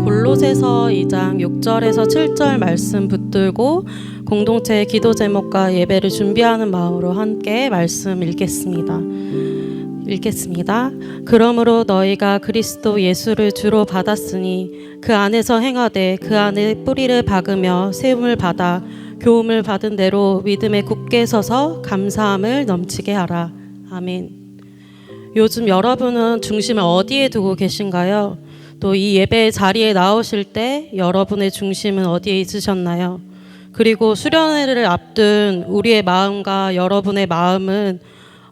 골로새서 2장 6절에서 7절 말씀 붙들고 공동체 기도 제목과 예배를 준비하는 마음으로 함께 말씀 읽겠습니다. 그러므로 너희가 그리스도 예수를 주로 받았으니 그 안에서 행하되 그 안에 뿌리를 박으며 세움을 받아 교훈을 받은 대로 믿음에 굳게 서서 감사함을 넘치게 하라. 아멘. 요즘 여러분은 중심을 어디에 두고 계신가요? 또 이 예배 자리에 나오실 때 여러분의 중심은 어디에 있으셨나요? 그리고 수련회를 앞둔 우리의 마음과 여러분의 마음은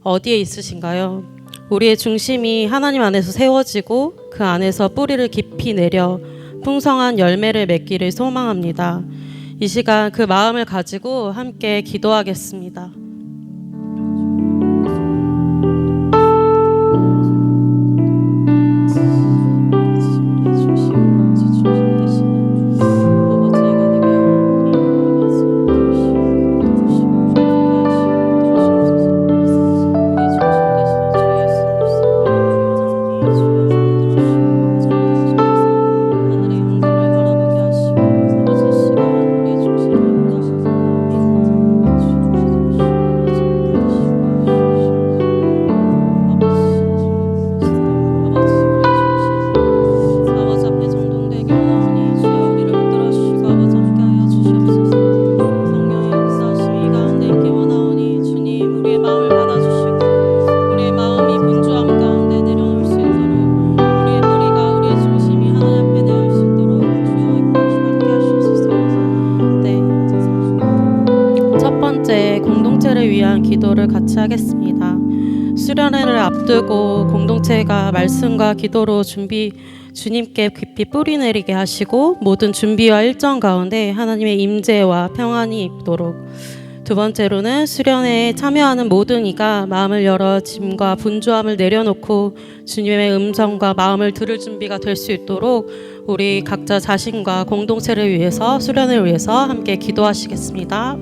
어디에 있으신가요? 우리의 중심이 하나님 안에서 세워지고 그 안에서 뿌리를 깊이 내려 풍성한 열매를 맺기를 소망합니다. 이 시간 그 마음을 가지고 함께 기도하겠습니다. 공동체를 위한 기도를 같이 하겠습니다. 수련회를 앞두고 공동체가 말씀과 기도로 주님께 깊이 뿌리 내리게 하시고 모든 준비와 일정 가운데 하나님의 임재와 평안이 있도록, 두 번째로는 수련회에 참여하는 모든 이가 마음을 열어 짐과 분주함을 내려놓고 주님의 음성과 마음을 들을 준비가 될 수 있도록 우리 각자 자신과 공동체를 위해서, 수련회를 위해서 함께 기도하시겠습니다.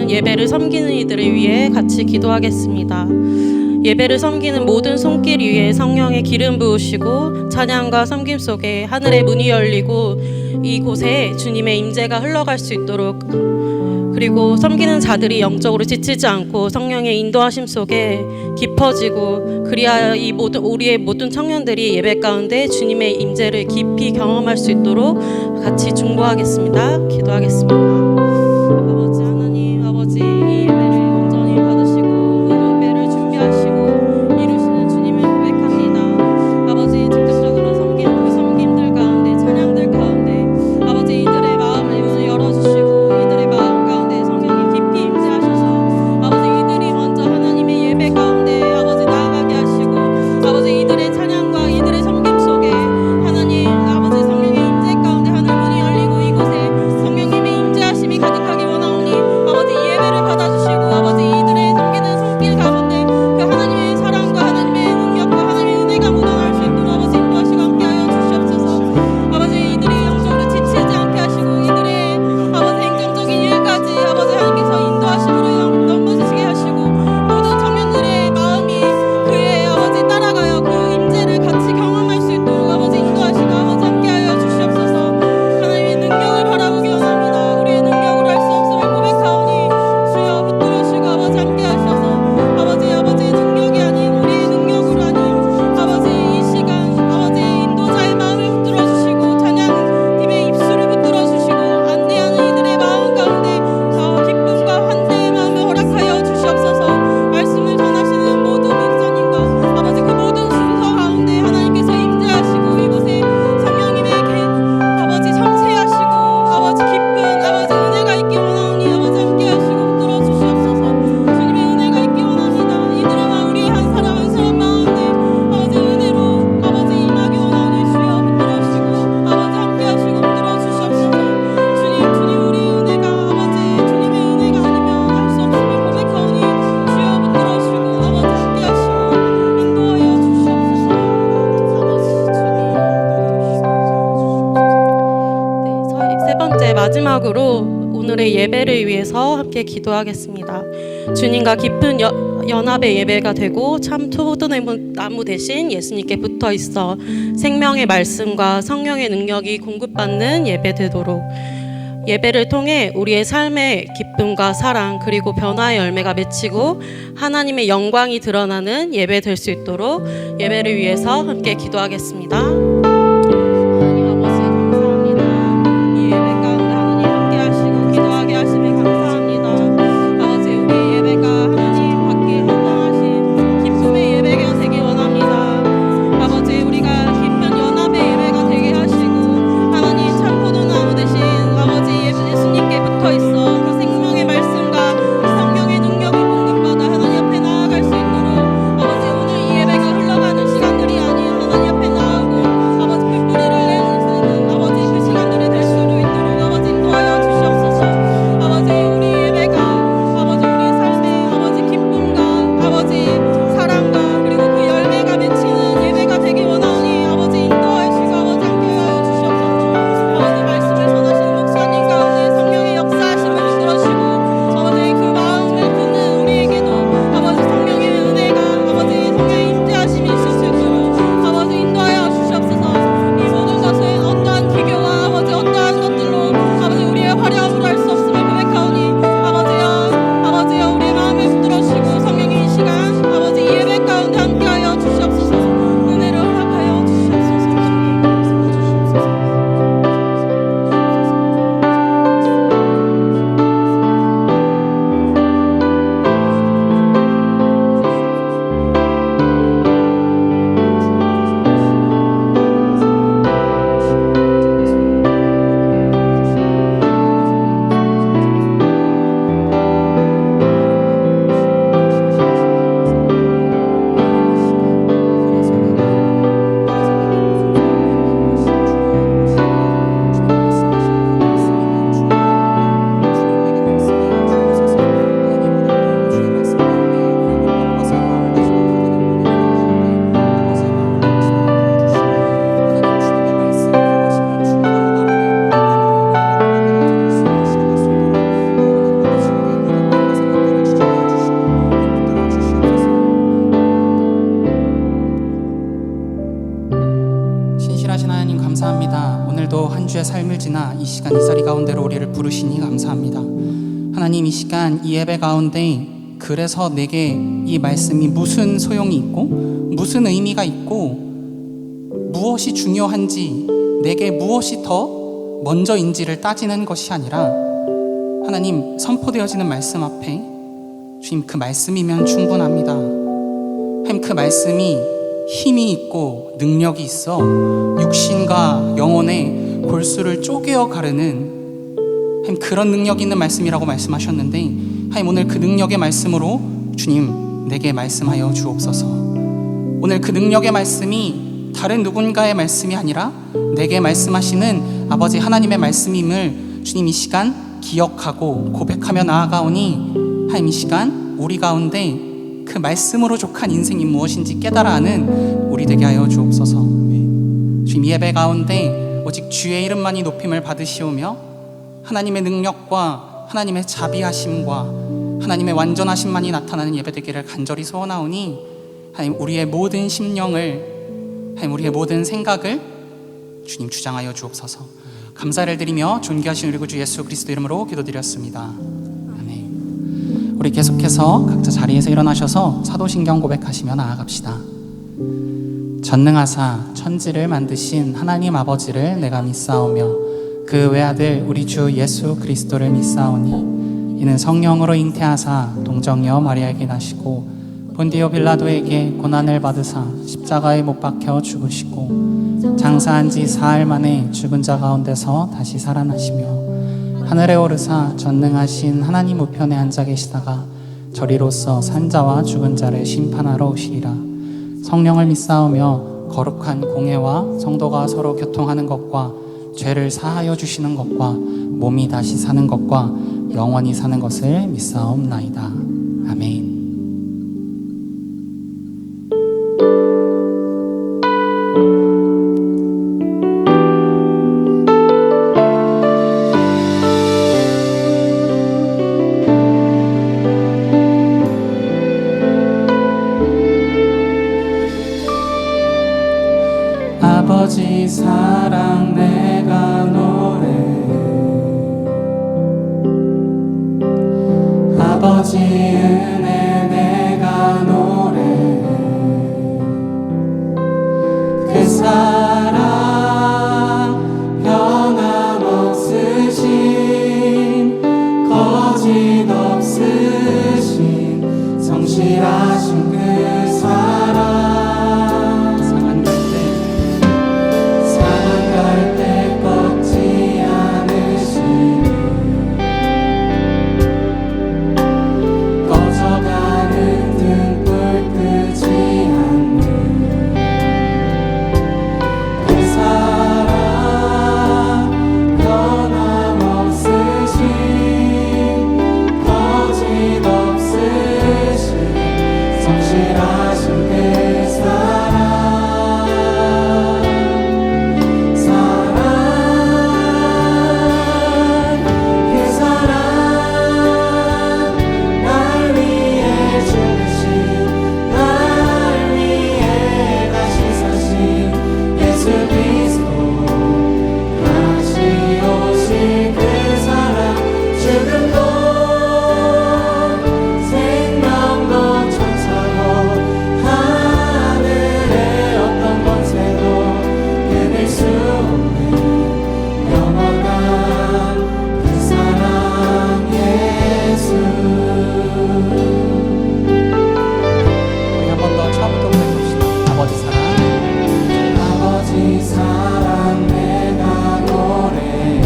예배를 섬기는 이들을 위해 같이 기도하겠습니다. 예배를 섬기는 모든 손길 위에 성령의 기름 부으시고 찬양과 섬김 속에 하늘의 문이 열리고 이곳에 주님의 임재가 흘러갈 수 있도록, 그리고 섬기는 자들이 영적으로 지치지 않고 성령의 인도하심 속에 깊어지고, 그리하여 우리의 모든 청년들이 예배 가운데 주님의 임재를 깊이 경험할 수 있도록 같이 중보하겠습니다. 기도하겠습니다. 아버지 하나님, 아버지 이 예배를 온전히 받으시고 예배를 준비하시고 이루시는 주님을 고백합니다. 아버지 직접적으로 섬기는 그 섬김들 가운데, 찬양들 가운데 아버지 이들의 마음을 열어주시고 이들의 마음 가운데 성령이 깊이 임재하셔서 아버지 이들이 먼저 하나님의 예배 가운데 아버지 나아가게 하시고 아버지 이들의 찬양과 이들의 섬김 속에 오늘의 예배를 위해서 함께 기도하겠습니다. 주님과 깊은 연합의 예배가 되고 참 포도나무 대신 예수님께 붙어 있어 생명의 말씀과 성령의 능력이 공급받는 예배 되도록, 예배를 통해 우리의 삶의 기쁨과 사랑 그리고 변화의 열매가 맺히고 하나님의 영광이 드러나는 예배 될 수 있도록 예배를 위해서 함께 기도하겠습니다. 삶을 지나 이 시간 이 자리 가운데로 우리를 부르시니 감사합니다. 하나님, 이 시간 이 예배 가운데 그래서 내게 이 말씀이 무슨 소용이 있고 무슨 의미가 있고 무엇이 중요한지 내게 무엇이 더 먼저인지를 따지는 것이 아니라 하나님, 선포되어지는 말씀 앞에 주님 그 말씀이면 충분합니다. 하나님, 그 말씀이 힘이 있고 능력이 있어 육신과 영혼의 골수를 쪼개어 가르는 하나님, 그런 능력이 있는 말씀이라고 말씀하셨는데 하나님, 오늘 그 능력의 말씀으로 주님 내게 말씀하여 주옵소서. 오늘 그 능력의 말씀이 다른 누군가의 말씀이 아니라 내게 말씀하시는 아버지 하나님의 말씀임을 주님 이 시간 기억하고 고백하며 나아가오니 하나님, 이 시간 우리 가운데 그 말씀으로 족한 인생이 무엇인지 깨달아 아는 우리 되게 하여 주옵소서. 주님, 예배 가운데 오직 주의 이름만이 높임을 받으시오며 하나님의 능력과 하나님의 자비하심과 하나님의 완전하심만이 나타나는 예배 되기를 간절히 소원하오니 하나님, 우리의 모든 심령을, 하나님, 우리의 모든 생각을 주님 주장하여 주옵소서. 감사를 드리며 존귀하신 우리 구주 예수 그리스도 이름으로 기도드렸습니다. 아멘. 우리 계속해서 각자 자리에서 일어나셔서 사도신경 고백하시며 나아갑시다. 전능하사 천지를 만드신 하나님 아버지를 내가 믿사오며 그 외아들 우리 주 예수 그리스도를 믿사오니 이는 성령으로 잉태하사 동정녀 마리아에게 나시고 본디오 빌라도에게 고난을 받으사 십자가에 못 박혀 죽으시고 장사한 지 사흘 만에 죽은 자 가운데서 다시 살아나시며 하늘에 오르사 전능하신 하나님 우편에 앉아 계시다가 저리로서 산자와 죽은 자를 심판하러 오시리라. 성령을 믿사오며 거룩한 공회와 성도가 서로 교통하는 것과 죄를 사하여 주시는 것과 몸이 다시 사는 것과 영원히 사는 것을 믿사옵나이다. 아멘. 아버지 사랑 내가 노래해. 아버지 은혜 내가 노래해. 그 사랑 변함없으신 거짓 없으신 성실하신 그 사랑 상한 갈대 꺾지 않으시니 꺼져가는 등불 끄지 않는 그 사랑 변함없으신 거짓 없으신 성실하신 그 사랑 그 사랑 날 위해 죽으신 날 위해 다시 사신 예수 그리스도 다시 오실 그 사랑 죽음도 생명도 천사도 하늘의 어떤 권세도 끊을 수 없는 영원한 그 사랑 예수. 우리 한 번 더 처음부터 부르봅시다. 아버지 사랑 아버지 사랑 내가 노래해.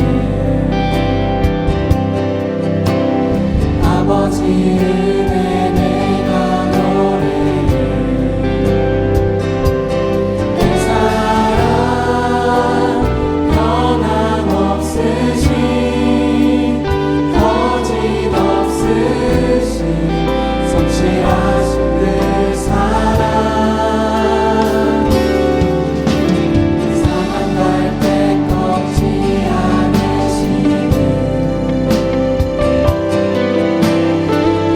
아버지 은혜 내가 노래해. 그 사랑 변함없으신 거짓 없으신 성실하신 그 사랑 상한 갈대 꺾지 않으시는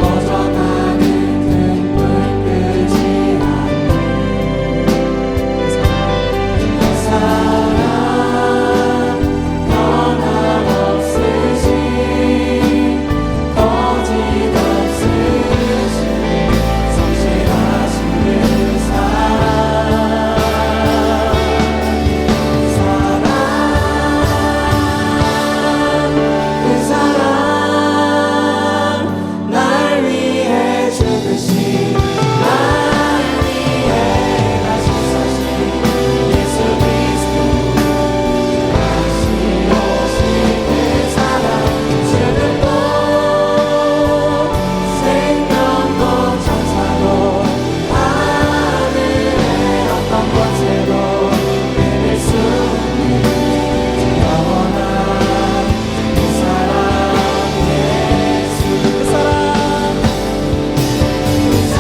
꺼져가는 등불 끄지 않는 그 사랑 변함없으신 거짓 없으신 성실하신 그 사랑 그 사랑 날 위해 죽으신 날 위해 다시 사신 예수 그리스도 다시 오실 그 사랑 죽음도 생명도 천사도 하늘의 어떤 권세도 끊을 수 없는 영원한 그 사랑 예수. 그 사랑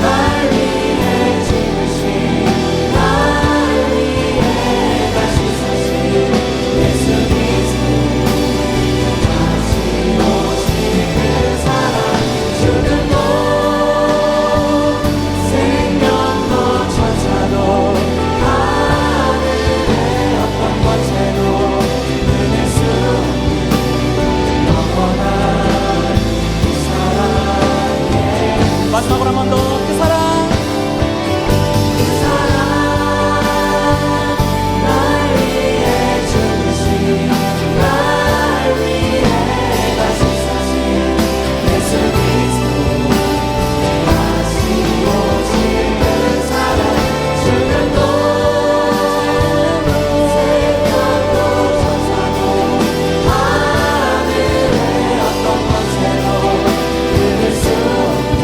날 위해 죽으신 날 위해 다시 사신 예수 그리스도 다시 오실 그 사랑 죽음도 생명도 천사도 하늘의 어떤 권세도 끊을 수 없는 영원한 그 사랑 마지막으로 한 번 더 그 사랑 날 위해 죽으신 날 위해 다시 사신 예수 그리스도 다시 오실 그 사랑 죽음도 생명도 천사도 하늘의 어떤 권세도 끊을 수 없는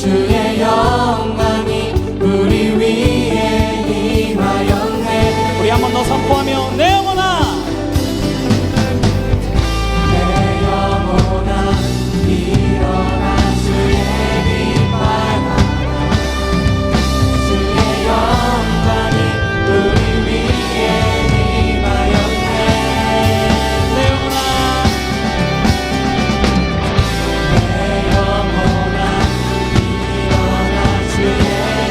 주의 영광이 우리 위에 임하였네. 우리 한 번 더 선포하며 내 영혼아 일어나 주의 빛바라라. 주의 영광이 우리 위에 임하였네. 내 영혼아 일어나 주의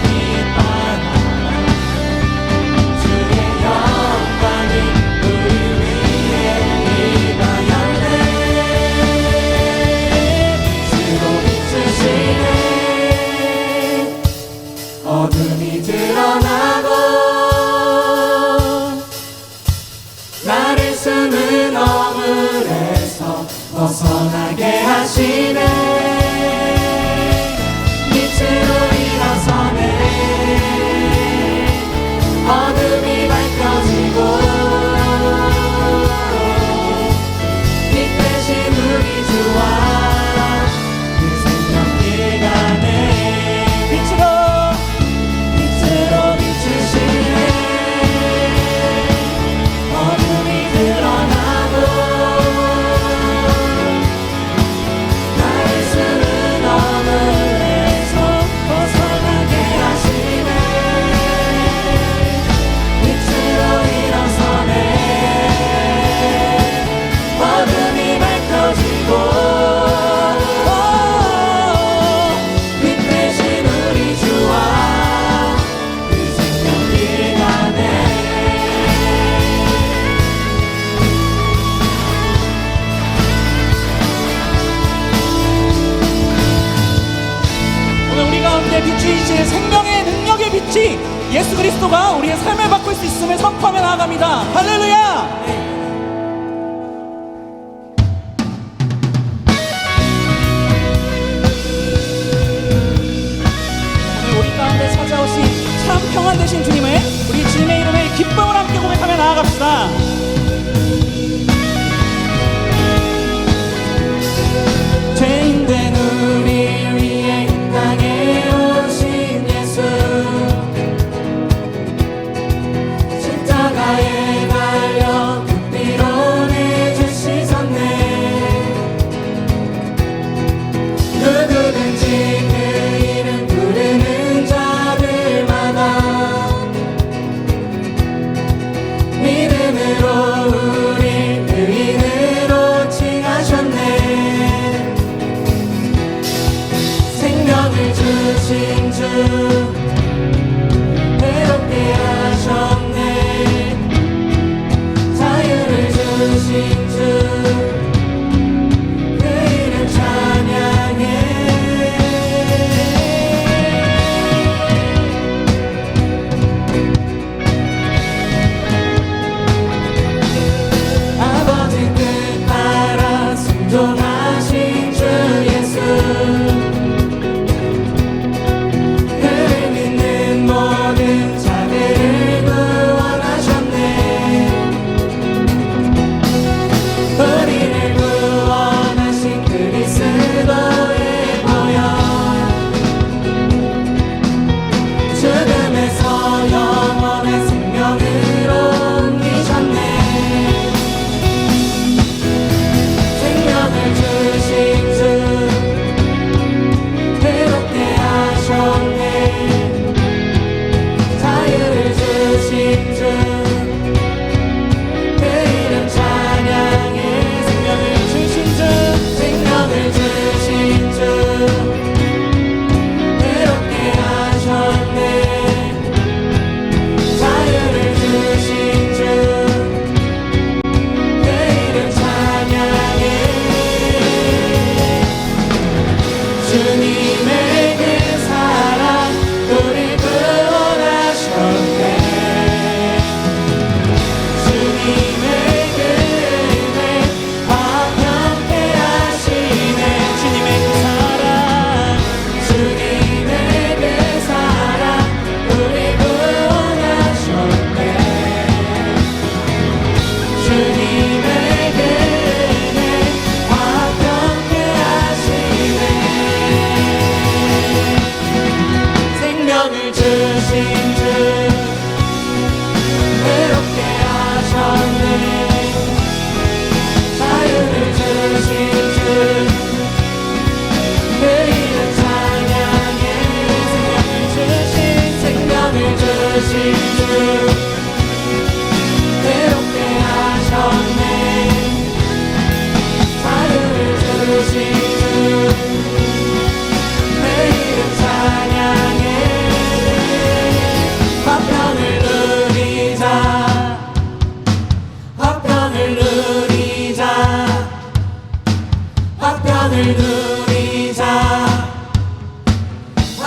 빛바라라. 주의 영광이 우리 위에 임하였네. 주로 비추시네. 어둠이 드러나고 나를 숨은 어물에서 벗어나게 하시네. 빛으로 일어서네. 어둠이 밝혀지고 빛 대신 우리 주와 그 생명길 가네. 빛으로 비추시네. 어둠이 드러나고 나를 숨은 어물에서 벗어나게 하시네. 빛으로 일어서네. 어둠이 밝혀지고 빛 대신 우리 주와 그 생명길 가네. 오늘 우리 가운데 비추이신 생명의 능력의 빛이 예수 그리스도가 우리의 삶을 바꿀 수 있음을 선포하며 나아갑니다. 할렐루야. 오늘 우리 가운데 찾아오신 참 평안 되신 주님을 우리 주님의 이름에 기쁨을 함께 고백하며 나아갑시다. 죄인된 우리 위해 이 땅에 오신 예수. 십자가에 달려 그 피로 내 죄 씻었네. 누구든지 그 이름 부르는 자들마다 믿음으로 우리 의인으로 칭하셨네. 생명을 주신 주 새롭게 하셨네. 자유를 주신 주 그 이름 찬양해. 아버지 뜻 따라 순종하신 주 예수. 그를 믿는 모든 자들을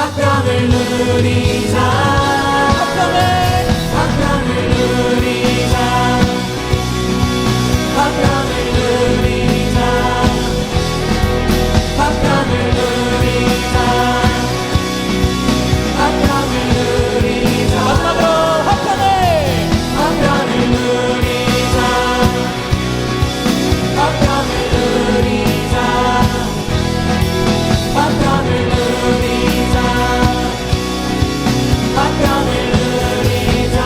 화평을 누리자 화평을 누리자 화평을 누리자 화평을 누리자 화평을 누리자 마지막으로 화평을 누리자 화평을 누리자 화평을 누리자 화평을 누리자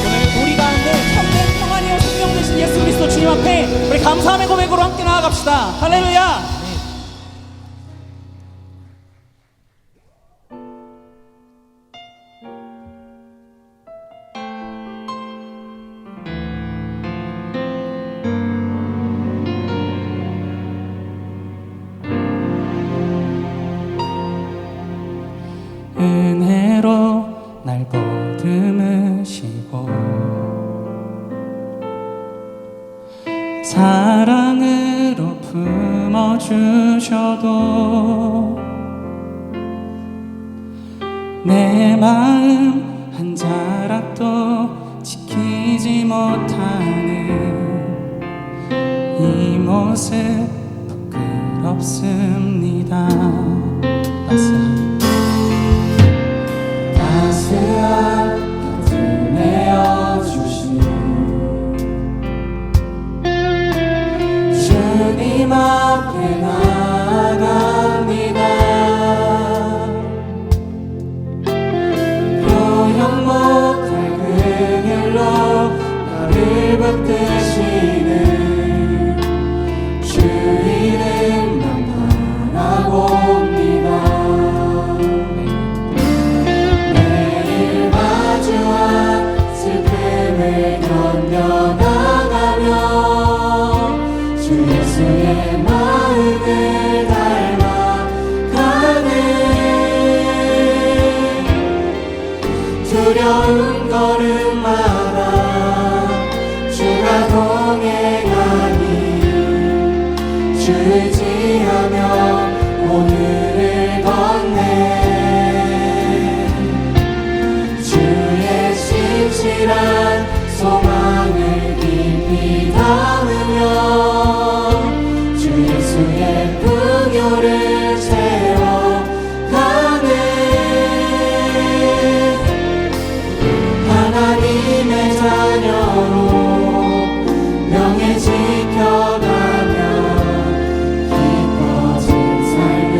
오늘 우리 가운데 참된 평안이요 생명 되신 예수 그리스도 주님 앞에 우리 감사함의 고백으로 함께 나아갑시다. 할렐루야. 은혜로 날 보듬으시고 사랑으로 품어주셔도 내 마음 한 자락도 지키지 못하는 이 모습 부끄럽습니다. 따스한 곁을 내어주신 주님 앞에 나아갑니다. 표현 못할 그늘로 나를 붙드시는 주 이름만 바라봅니다. 매일 마주한 슬픔을 견뎌나가며 주 예수의 마음을 닮아가네. 두려운 걸음마다 주가 동행하니 주 의지하며 오늘을 걷네. 주의 신실한 소망을 깊이 담으며 주 예수의 풍요를 채워가네. 하나님의 자녀로 명예 지켜가며 기뻐진 삶을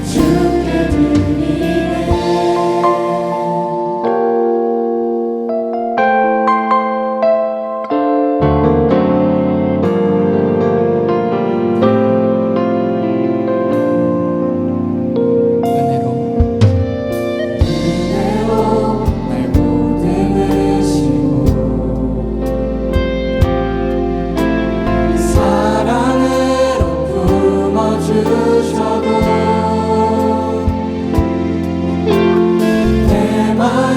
주께 드리네. 은혜로 날 보듬으시고 사랑으로 품어주셔도 내 마음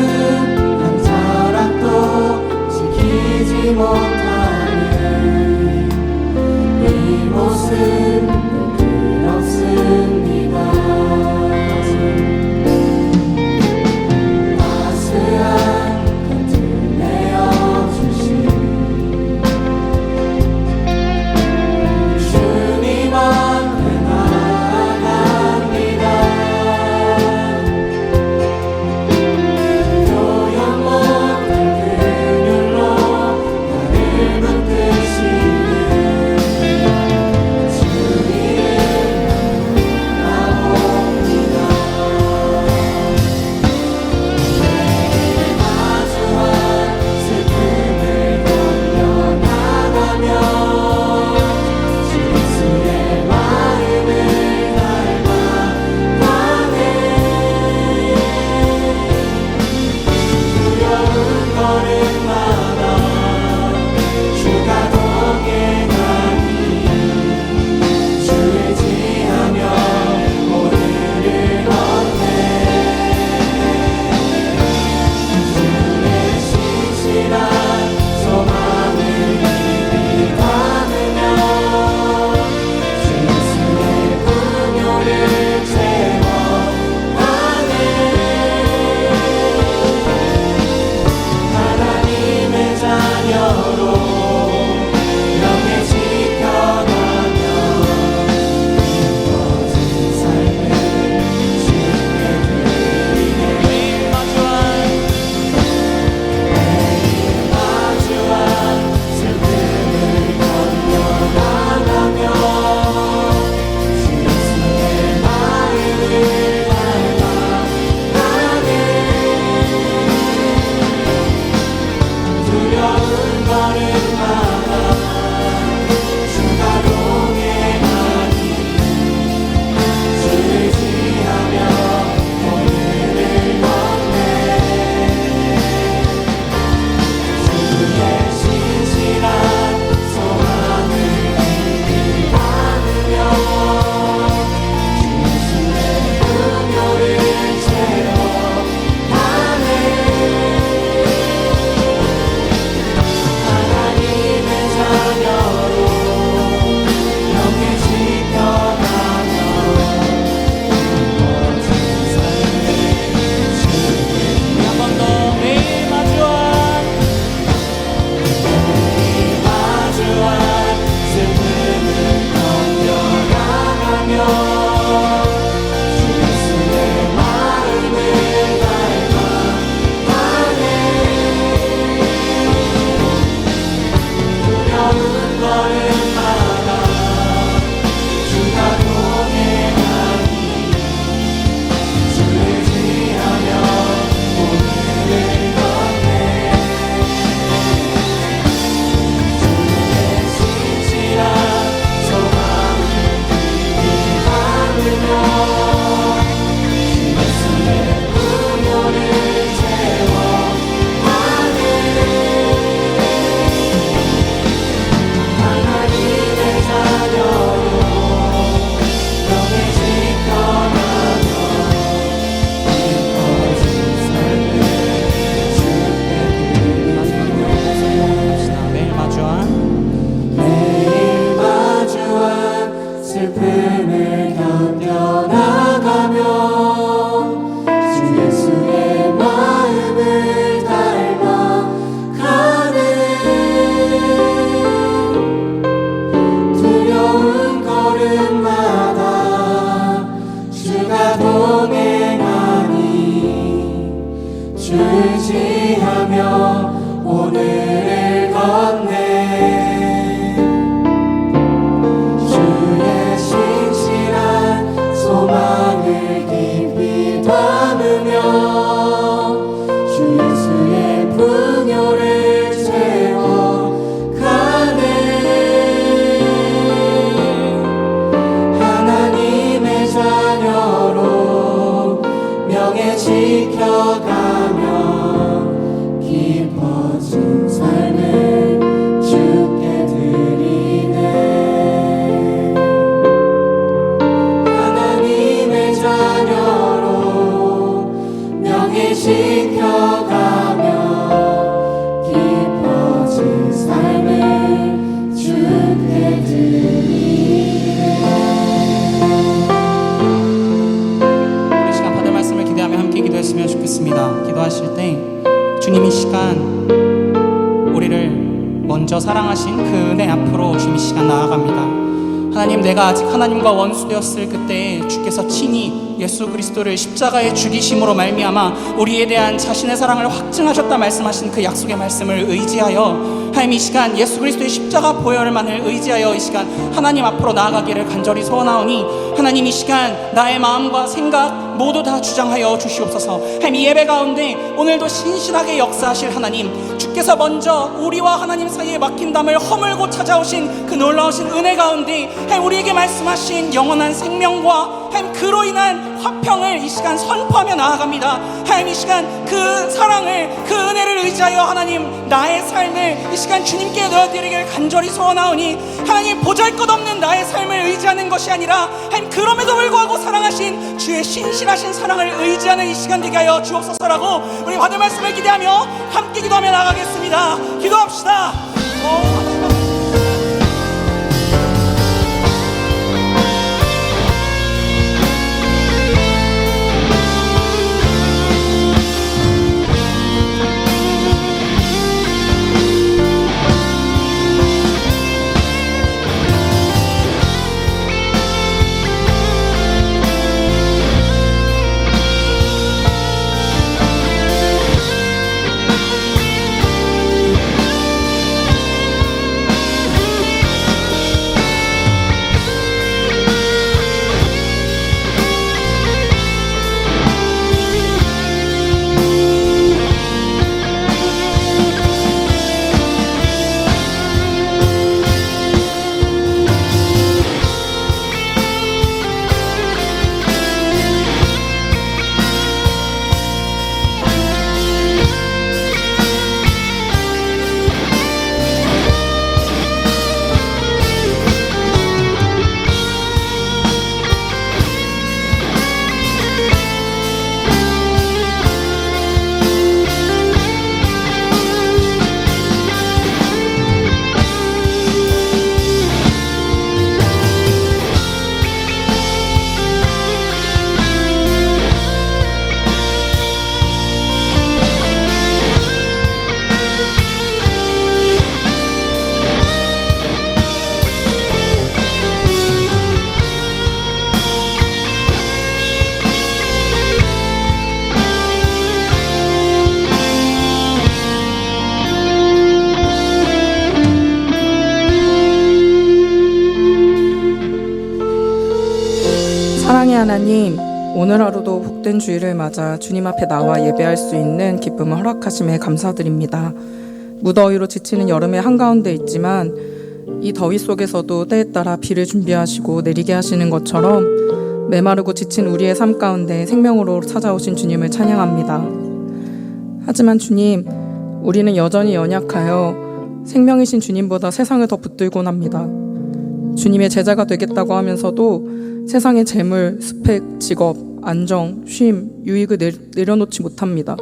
한 자락도 지키지 못하는 이 모습 부끄럽습니다. 따스한 곁을 내어주신 주님 앞에 나아갑니다. 표현 못할 그늘로 나를 지켜가며 깊어진 삶을 주께 드리네. 하나님의 자녀로 명예 지켜가며 깊어진 삶을 주께 드리네. 우리 시간 받을 말씀을 기대하며 함께 기도했으면 좋겠습니다. 기도하실 때 주님 이 시간 우리를 먼저 사랑하신 그 은혜 앞으로 주님 이 시간 나아갑니다. 하나님, 내가 아직 하나님과 원수되었을 그때 주께서 친히 예수 그리스도를 십자가에 죽이심으로 말미암아 우리에 대한 자신의 사랑을 확증하셨다 말씀하신 그 약속의 말씀을 의지하여 하나님 이 시간 예수 그리스도의 십자가 보혈만을 의지하여 이 시간 하나님 앞으로 나아가기를 간절히 소원하오니 하나님 이 시간 나의 마음과 생각 모두 다 주장하여 주시옵소서. 하나님 이 예배 가운데 오늘도 신실하게 역사하실 하나님, 주께서 먼저 우리와 하나님 사이에 막힌 담을 허물고 찾아오신 그 놀라우신 은혜 가운데 하나님 우리에게 말씀하신 영원한 생명과 하나님 그로 인한 화평을 이 시간 선포하며 나아갑니다. 하나님 이 시간 그 사랑을 그 은혜를 의지하여 하나님 나의 삶을 이 시간 주님께 넣어드리길 간절히 소원하오니 하나님 보잘것없는 나의 삶을 의지하는 것이 아니라 하나님 그럼에도 불구하고 사랑하신 주의 신실하신 사랑을 의지하는 이 시간 되게 하여 주옵소서라고 우리 받을 말씀을 기대하며 함께 기도하며 나가겠습니다. 기도합시다. 사랑의 하나님, 오늘 하루도 복된 주일을 맞아 주님 앞에 나와 예배할 수 있는 기쁨을 허락하심에 감사드립니다. 무더위로 지치는 여름의 한가운데 있지만 이 더위 속에서도 때에 따라 비를 준비하시고 내리게 하시는 것처럼 메마르고 지친 우리의 삶 가운데 생명으로 찾아오신 주님을 찬양합니다. 하지만 주님, 우리는 여전히 연약하여 생명이신 주님보다 세상을 더 붙들곤 합니다. 주님의 제자가 되겠다고 하면서도 세상의 재물, 스펙, 직업, 안정, 쉼, 유익을 내려놓지 못합니다.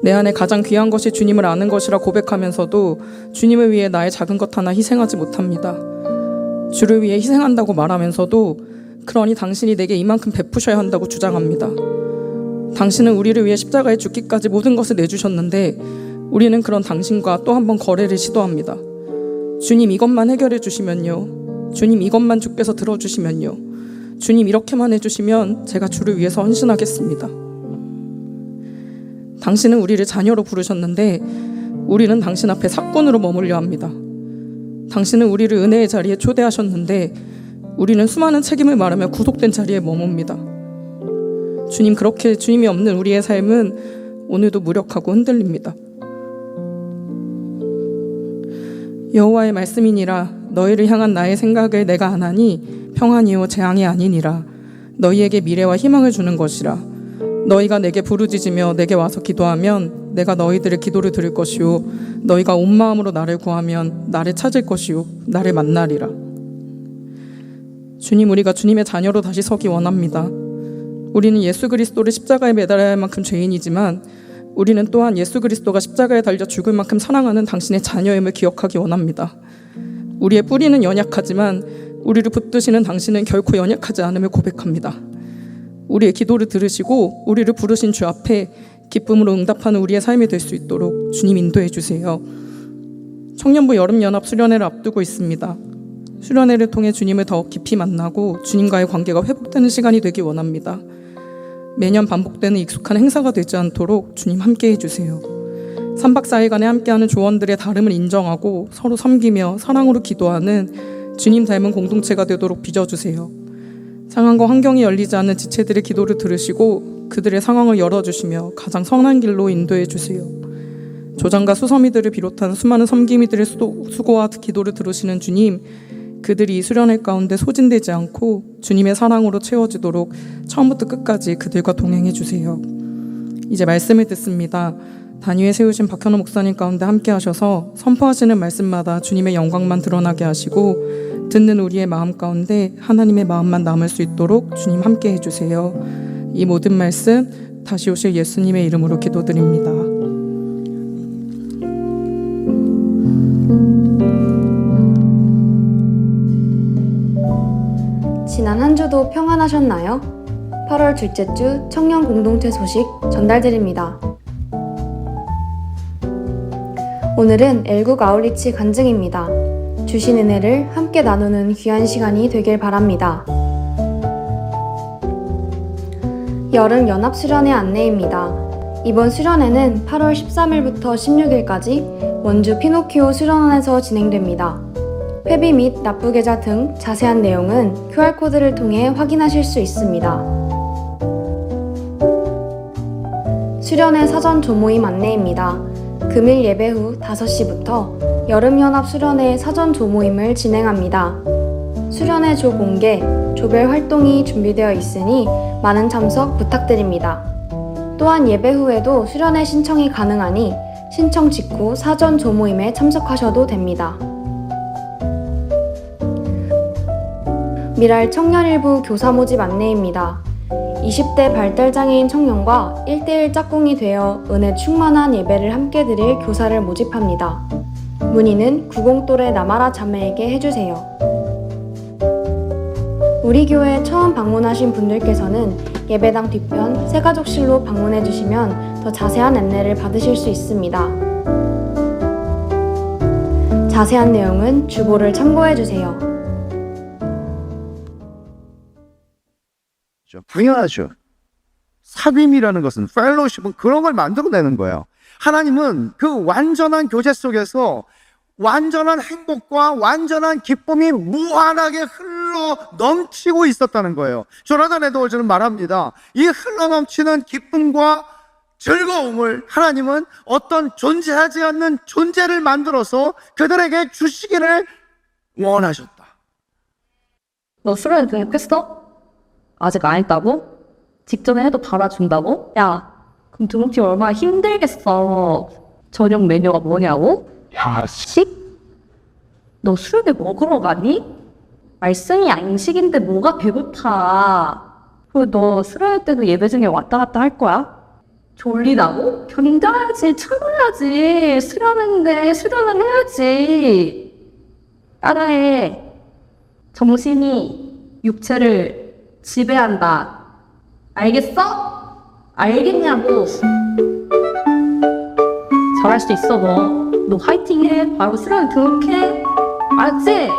내 안에 가장 귀한 것이 주님을 아는 것이라 고백하면서도 주님을 위해 나의 작은 것 하나 희생하지 못합니다. 주를 위해 희생한다고 말하면서도 그러니 당신이 내게 이만큼 베푸셔야 한다고 주장합니다. 당신은 우리를 위해 십자가에 죽기까지 모든 것을 내주셨는데 우리는 그런 당신과 또 한 번 거래를 시도합니다. 주님 이것만 해결해 주시면요, 주님 이것만 주께서 들어주시면요, 주님 이렇게만 해주시면 제가 주를 위해서 헌신하겠습니다. 당신은 우리를 자녀로 부르셨는데 우리는 당신 앞에 사꾼으로 머물려 합니다. 당신은 우리를 은혜의 자리에 초대하셨는데 우리는 수많은 책임을 말하며 구속된 자리에 머뭅니다. 주님, 그렇게 주님이 없는 우리의 삶은 오늘도 무력하고 흔들립니다. 여호와의 말씀이니라. 너희를 향한 나의 생각을 내가 아나니 평안이요 재앙이 아니니라. 너희에게 미래와 희망을 주는 것이라. 너희가 내게 부르짖으며 내게 와서 기도하면 내가 너희들의 기도를 들을 것이요 너희가 온 마음으로 나를 구하면 나를 찾을 것이요 나를 만나리라. 주님, 우리가 주님의 자녀로 다시 서기 원합니다. 우리는 예수 그리스도를 십자가에 매달아야 할 만큼 죄인이지만 우리는 또한 예수 그리스도가 십자가에 달려 죽을 만큼 사랑하는 당신의 자녀임을 기억하기 원합니다. 우리의 뿌리는 연약하지만 우리를 붙드시는 당신은 결코 연약하지 않음을 고백합니다. 우리의 기도를 들으시고 우리를 부르신 주 앞에 기쁨으로 응답하는 우리의 삶이 될 수 있도록 주님 인도해 주세요. 청년부 여름연합 수련회를 앞두고 있습니다. 수련회를 통해 주님을 더 깊이 만나고 주님과의 관계가 회복되는 시간이 되기 원합니다. 매년 반복되는 익숙한 행사가 되지 않도록 주님 함께해 주세요. 3박 4일간에 함께하는 조원들의 다름을 인정하고 서로 섬기며 사랑으로 기도하는 주님 닮은 공동체가 되도록 빚어주세요. 상황과 환경이 열리지 않는 지체들의 기도를 들으시고 그들의 상황을 열어주시며 가장 선한 길로 인도해 주세요. 조장과 수서미들을 비롯한 수많은 섬김이들의 수고와 기도를 들으시는 주님, 그들이 수련회 가운데 소진되지 않고 주님의 사랑으로 채워지도록 처음부터 끝까지 그들과 동행해 주세요. 이제 말씀을 듣습니다. 단위에 세우신 박현호 목사님 가운데 함께 하셔서 선포하시는 말씀마다 주님의 영광만 드러나게 하시고 듣는 우리의 마음 가운데 하나님의 마음만 남을 수 있도록 주님 함께 해주세요. 이 모든 말씀 다시 오실 예수님의 이름으로 기도드립니다. 지난 한 주도 평안하셨나요? 8월 둘째 주 청년 공동체 소식 전달드립니다. 오늘은 엘국 아울리치 간증입니다. 주신 은혜를 함께 나누는 귀한 시간이 되길 바랍니다. 여름 연합 수련회 안내입니다. 이번 수련회는 8월 13일부터 16일까지 원주 피노키오 수련원에서 진행됩니다. 회비 및 납부계좌 등 자세한 내용은 QR코드를 통해 확인하실 수 있습니다. 수련회 사전 조모임 안내입니다. 금일 예배 후 5시부터 여름연합 수련회 사전 조모임을 진행합니다. 수련회 조 공개, 조별 활동이 준비되어 있으니 많은 참석 부탁드립니다. 또한 예배 후에도 수련회 신청이 가능하니 신청 직후 사전 조모임에 참석하셔도 됩니다. 미랄 청년일부 교사 모집 안내입니다. 20대 발달장애인 청년과 1대1 짝꿍이 되어 은혜 충만한 예배를 함께 드릴 교사를 모집합니다. 문의는 90또래 나마라 자매에게 해주세요. 우리 교회 처음 방문하신 분들께서는 예배당 뒤편 새가족실로 방문해주시면 더 자세한 안내를 받으실 수 있습니다. 자세한 내용은 주보를 참고해주세요. 당연하죠. 사귐이라는 것은, 펠로우십은 그런 걸 만들어내는 거예요. 하나님은 그 완전한 교제 속에서 완전한 행복과 완전한 기쁨이 무한하게 흘러 넘치고 있었다는 거예요. 조나단 에드워즈는 말합니다. 이 흘러 넘치는 기쁨과 즐거움을 하나님은 어떤 존재하지 않는 존재를 만들어서 그들에게 주시기를 원하셨다. 너 수련회 등록했어? 아직 안 했다고? 직전에 해도 받아준다고? 야, 그럼 등록팀 얼마나 힘들겠어. 저녁 메뉴가 뭐냐고? 야식? 너 수련회 먹으러 가니? 말씀이 양식인데 뭐가 배고파. 그리고 너 수련회 때도 예배 중에 왔다 갔다 할 거야? 졸리다고? 견뎌야지, 참아야지. 수련회인데 수련을 해야지. 따라해. 정신이 육체를 지배한다. 알겠어? 알겠냐고. 잘할 수 있어 너. 너 화이팅 해. 바로 수련회 등록해. 알았지?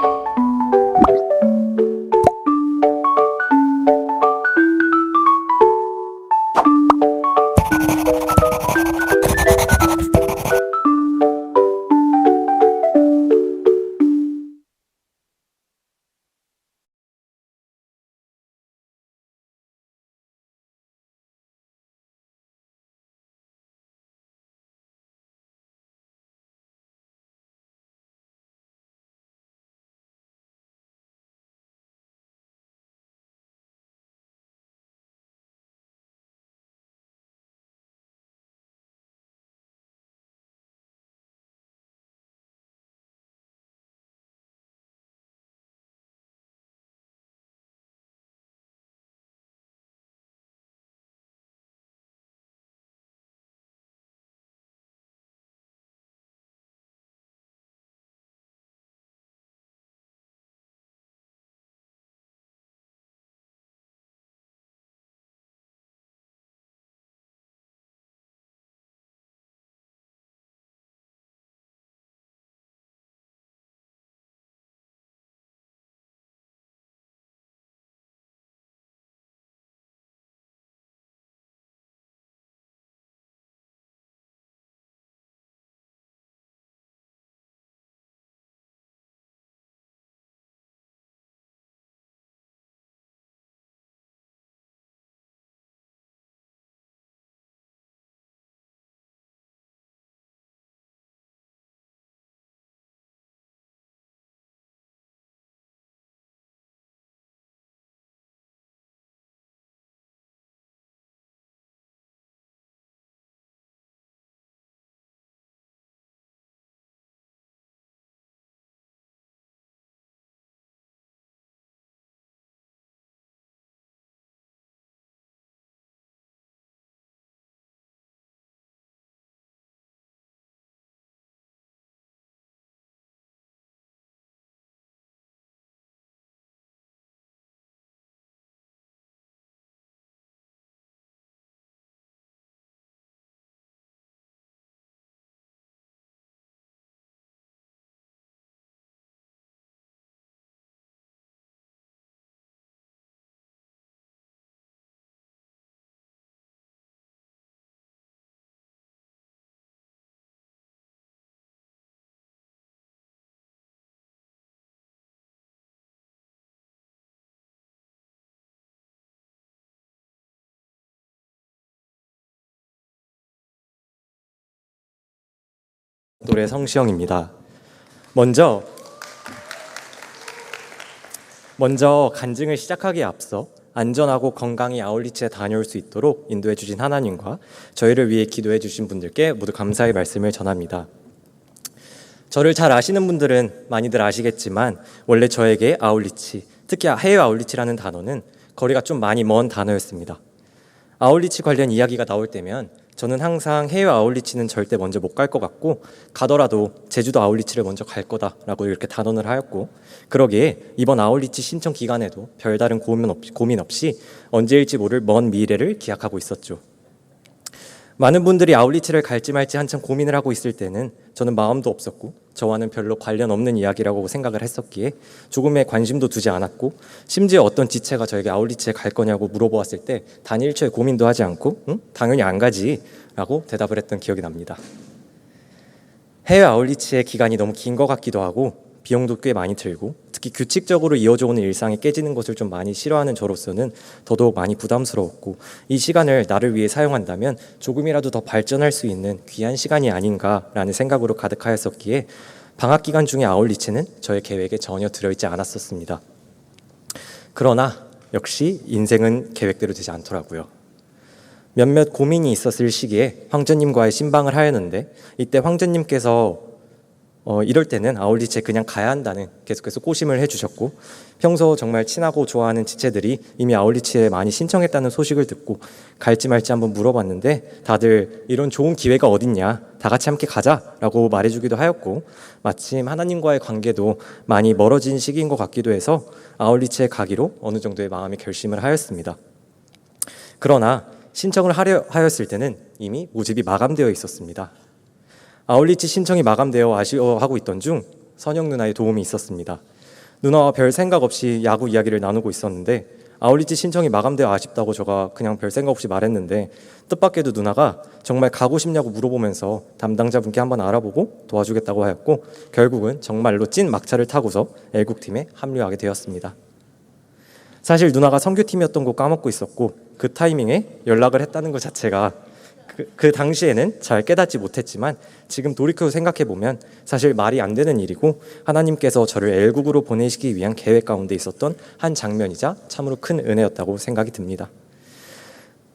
노래 성시영입니다. 먼저 간증을 시작하기에 앞서 안전하고 건강히 아울리치에 다녀올 수 있도록 인도해 주신 하나님과 저희를 위해 기도해 주신 분들께 모두 감사의 말씀을 전합니다. 저를 잘 아시는 분들은 많이들 아시겠지만 원래 저에게 아울리치, 특히 해외 아울리치라는 단어는 거리가 좀 많이 먼 단어였습니다. 아울리치 관련 이야기가 나올 때면 저는 항상 해외 아울리치는 절대 먼저 못 갈 것 같고 가더라도 제주도 아울리치를 먼저 갈 거다라고 이렇게 단언을 하였고, 그러기에 이번 아울리치 신청 기간에도 별다른 고민 없이 언제일지 모를 먼 미래를 기약하고 있었죠. 많은 분들이 아울리치를 갈지 말지 한참 고민을 하고 있을 때는 저는 마음도 없었고 저와는 별로 관련 없는 이야기라고 생각을 했었기에 조금의 관심도 두지 않았고, 심지어 어떤 지체가 저에게 아울리치에 갈 거냐고 물어보았을 때 단 1초의 고민도 하지 않고 응? 당연히 안 가지 라고 대답을 했던 기억이 납니다. 해외 아울리치의 기간이 너무 긴 것 같기도 하고 비용도 꽤 많이 들고 특히 규칙적으로 이어져 오는 일상이 깨지는 것을 좀 많이 싫어하는 저로서는 더더욱 많이 부담스러웠고, 이 시간을 나를 위해 사용한다면 조금이라도 더 발전할 수 있는 귀한 시간이 아닌가라는 생각으로 가득하였었기에 방학 기간 중에 아울리치는 저의 계획에 전혀 들어있지 않았었습니다. 그러나 역시 인생은 계획대로 되지 않더라고요. 몇몇 고민이 있었을 시기에 황제님과의 신방을 하였는데, 이때 황제님께서 이럴 때는 아울리치에 그냥 가야 한다는 계속해서 꼬심을 해주셨고, 평소 정말 친하고 좋아하는 지체들이 이미 아울리치에 많이 신청했다는 소식을 듣고 갈지 말지 한번 물어봤는데 다들 이런 좋은 기회가 어딨냐, 다 같이 함께 가자라고 말해주기도 하였고, 마침 하나님과의 관계도 많이 멀어진 시기인 것 같기도 해서 아울리치에 가기로 어느 정도의 마음의 결심을 하였습니다. 그러나 신청을 하였을 때는 이미 모집이 마감되어 있었습니다. 아울리치 신청이 마감되어 아쉬워하고 있던 중 선영 누나의 도움이 있었습니다. 누나와 별 생각 없이 야구 이야기를 나누고 있었는데 아울리치 신청이 마감되어 아쉽다고 제가 그냥 별 생각 없이 말했는데, 뜻밖에도 누나가 정말 가고 싶냐고 물어보면서 담당자분께 한번 알아보고 도와주겠다고 하였고, 결국은 정말로 찐 막차를 타고서 애국팀에 합류하게 되었습니다. 사실 누나가 선교팀이었던 거 까먹고 있었고 그 타이밍에 연락을 했다는 것 자체가 그 당시에는 잘 깨닫지 못했지만 지금 돌이켜 생각해보면 사실 말이 안 되는 일이고 하나님께서 저를 엘국으로 보내시기 위한 계획 가운데 있었던 한 장면이자 참으로 큰 은혜였다고 생각이 듭니다.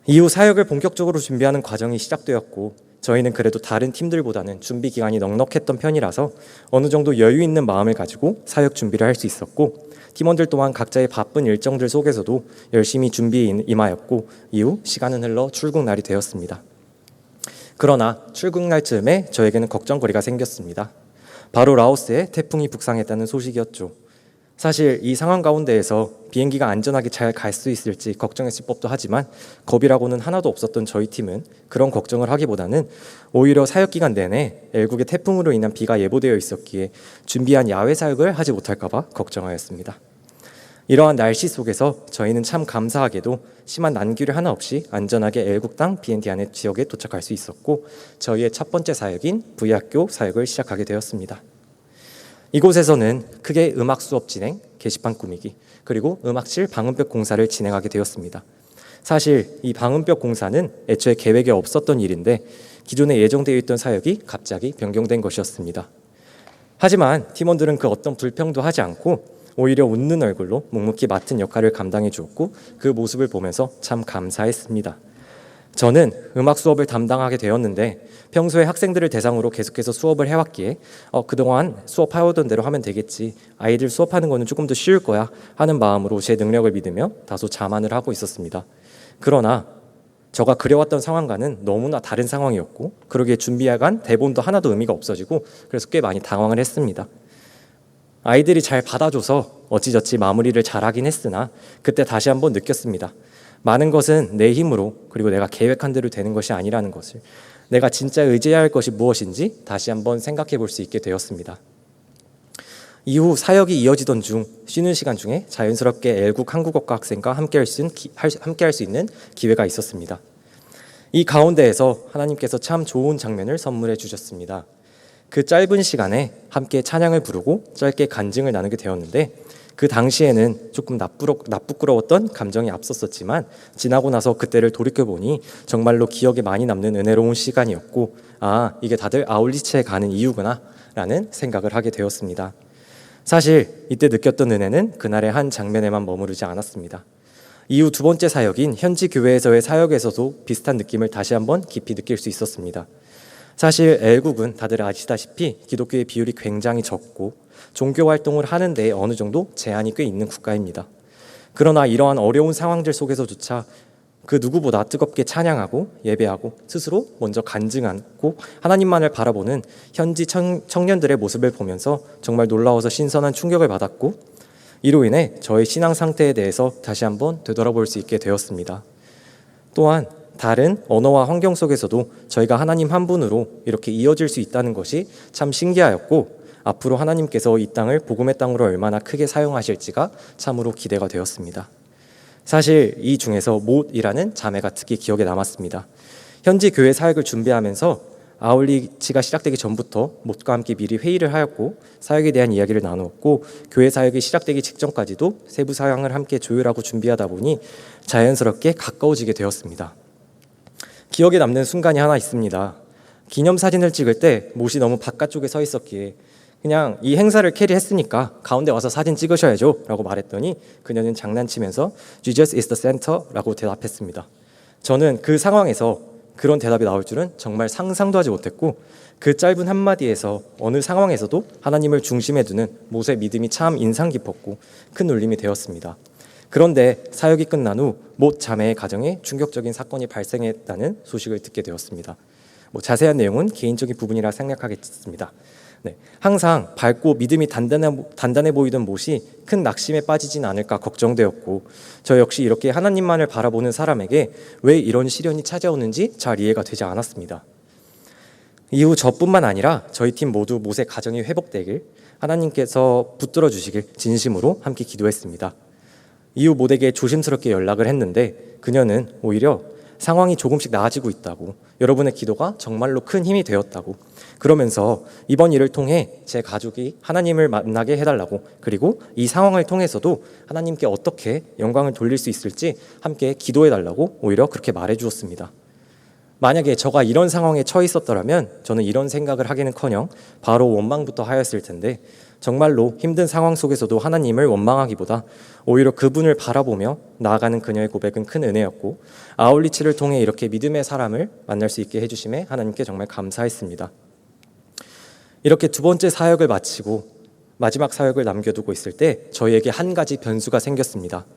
이후 사역을 본격적으로 준비하는 과정이 시작되었고, 저희는 그래도 다른 팀들보다는 준비 기간이 넉넉했던 편이라서 어느 정도 여유 있는 마음을 가지고 사역 준비를 할 수 있었고, 팀원들 또한 각자의 바쁜 일정들 속에서도 열심히 준비에 임하였고, 이후 시간은 흘러 출국 날이 되었습니다. 그러나 출국 날쯤에 저에게는 걱정거리가 생겼습니다. 바로 라오스에 태풍이 북상했다는 소식이었죠. 사실 이 상황 가운데에서 비행기가 안전하게 잘 갈 수 있을지 걱정했을 법도 하지만 겁이라고는 하나도 없었던 저희 팀은 그런 걱정을 하기보다는 오히려 사역 기간 내내 엘국의 태풍으로 인한 비가 예보되어 있었기에 준비한 야외 사역을 하지 못할까 봐 걱정하였습니다. 이러한 날씨 속에서 저희는 참 감사하게도 심한 난기류 하나 없이 안전하게 엘국 땅 BND 안에 지역에 도착할 수 있었고, 저희의 첫 번째 사역인 V학교 사역을 시작하게 되었습니다. 이곳에서는 크게 음악 수업 진행, 게시판 꾸미기, 그리고 음악실 방음벽 공사를 진행하게 되었습니다. 사실 이 방음벽 공사는 애초에 계획에 없었던 일인데 기존에 예정되어 있던 사역이 갑자기 변경된 것이었습니다. 하지만 팀원들은 그 어떤 불평도 하지 않고 오히려 웃는 얼굴로 묵묵히 맡은 역할을 감당해 주었고, 그 모습을 보면서 참 감사했습니다. 저는 음악 수업을 담당하게 되었는데 평소에 학생들을 대상으로 계속해서 수업을 해왔기에 그동안 수업해오던 대로 하면 되겠지, 아이들 수업하는 거는 조금 더 쉬울 거야 하는 마음으로 제 능력을 믿으며 다소 자만을 하고 있었습니다. 그러나 저가 그려왔던 상황과는 너무나 다른 상황이었고, 그러기에 준비해간 대본도 하나도 의미가 없어지고 그래서 꽤 많이 당황을 했습니다. 아이들이 잘 받아줘서 어찌저찌 마무리를 잘하긴 했으나 그때 다시 한번 느꼈습니다. 많은 것은 내 힘으로 그리고 내가 계획한 대로 되는 것이 아니라는 것을, 내가 진짜 의지해야 할 것이 무엇인지 다시 한번 생각해 볼 수 있게 되었습니다. 이후 사역이 이어지던 중 쉬는 시간 중에 자연스럽게 엘국 한국어과 학생과 함께 할 수 있는 기회가 있었습니다. 이 가운데에서 하나님께서 참 좋은 장면을 선물해 주셨습니다. 그 짧은 시간에 함께 찬양을 부르고 짧게 간증을 나누게 되었는데 그 당시에는 조금 나쁘끄러웠던 감정이 앞섰었지만 지나고 나서 그때를 돌이켜보니 정말로 기억에 많이 남는 은혜로운 시간이었고, 아, 이게 다들 아울리치에 가는 이유구나 라는 생각을 하게 되었습니다. 사실 이때 느꼈던 은혜는 그날의 한 장면에만 머무르지 않았습니다. 이후 두 번째 사역인 현지 교회에서의 사역에서도 비슷한 느낌을 다시 한번 깊이 느낄 수 있었습니다. 사실 애국은 다들 아시다시피 기독교의 비율이 굉장히 적고 종교 활동을 하는 데 어느 정도 제한이 꽤 있는 국가입니다. 그러나 이러한 어려운 상황들 속에서조차 그 누구보다 뜨겁게 찬양하고 예배하고 스스로 먼저 간증하고 하나님만을 바라보는 현지 청년들의 모습을 보면서 정말 놀라워서 신선한 충격을 받았고, 이로 인해 저의 신앙 상태에 대해서 다시 한번 되돌아볼 수 있게 되었습니다. 또한 다른 언어와 환경 속에서도 저희가 하나님 한 분으로 이렇게 이어질 수 있다는 것이 참 신기하였고, 앞으로 하나님께서 이 땅을 복음의 땅으로 얼마나 크게 사용하실지가 참으로 기대가 되었습니다. 사실 이 중에서 못이라는 자매가 특히 기억에 남았습니다. 현지 교회 사역을 준비하면서 아울리치가 시작되기 전부터 못과 함께 미리 회의를 하였고 사역에 대한 이야기를 나누었고, 교회 사역이 시작되기 직전까지도 세부 사항을 함께 조율하고 준비하다 보니 자연스럽게 가까워지게 되었습니다. 기억에 남는 순간이 하나 있습니다. 기념사진을 찍을 때 못이 너무 바깥쪽에 서 있었기에 그냥 이 행사를 캐리했으니까 가운데 와서 사진 찍으셔야죠 라고 말했더니 그녀는 장난치면서 Jesus is the center 라고 대답했습니다. 저는 그 상황에서 그런 대답이 나올 줄은 정말 상상도 하지 못했고, 그 짧은 한마디에서 어느 상황에서도 하나님을 중심에 두는 못의 믿음이 참 인상 깊었고 큰 울림이 되었습니다. 그런데 사역이 끝난 후 못 자매의 가정에 충격적인 사건이 발생했다는 소식을 듣게 되었습니다. 자세한 내용은 개인적인 부분이라 생략하겠습니다. 네, 항상 밝고 믿음이 단단해 보이던 못이 큰 낙심에 빠지진 않을까 걱정되었고, 저 역시 이렇게 하나님만을 바라보는 사람에게 왜 이런 시련이 찾아오는지 잘 이해가 되지 않았습니다. 이후 저뿐만 아니라 저희 팀 모두 못의 가정이 회복되길, 하나님께서 붙들어 주시길 진심으로 함께 기도했습니다. 이후 못에게 조심스럽게 연락을 했는데 그녀는 오히려 상황이 조금씩 나아지고 있다고, 여러분의 기도가 정말로 큰 힘이 되었다고, 그러면서 이번 일을 통해 제 가족이 하나님을 만나게 해달라고, 그리고 이 상황을 통해서도 하나님께 어떻게 영광을 돌릴 수 있을지 함께 기도해달라고 오히려 그렇게 말해주었습니다. 만약에 저가 이런 상황에 처해 있었더라면 저는 이런 생각을 하기는커녕 바로 원망부터 하였을 텐데, 정말로 힘든 상황 속에서도 하나님을 원망하기보다 오히려 그분을 바라보며 나아가는 그녀의 고백은 큰 은혜였고, 아울리치를 통해 이렇게 믿음의 사람을 만날 수 있게 해주심에 하나님께 정말 감사했습니다. 이렇게 두 번째 사역을 마치고 마지막 사역을 남겨두고 있을 때 저희에게 한 가지 변수가 생겼습니다.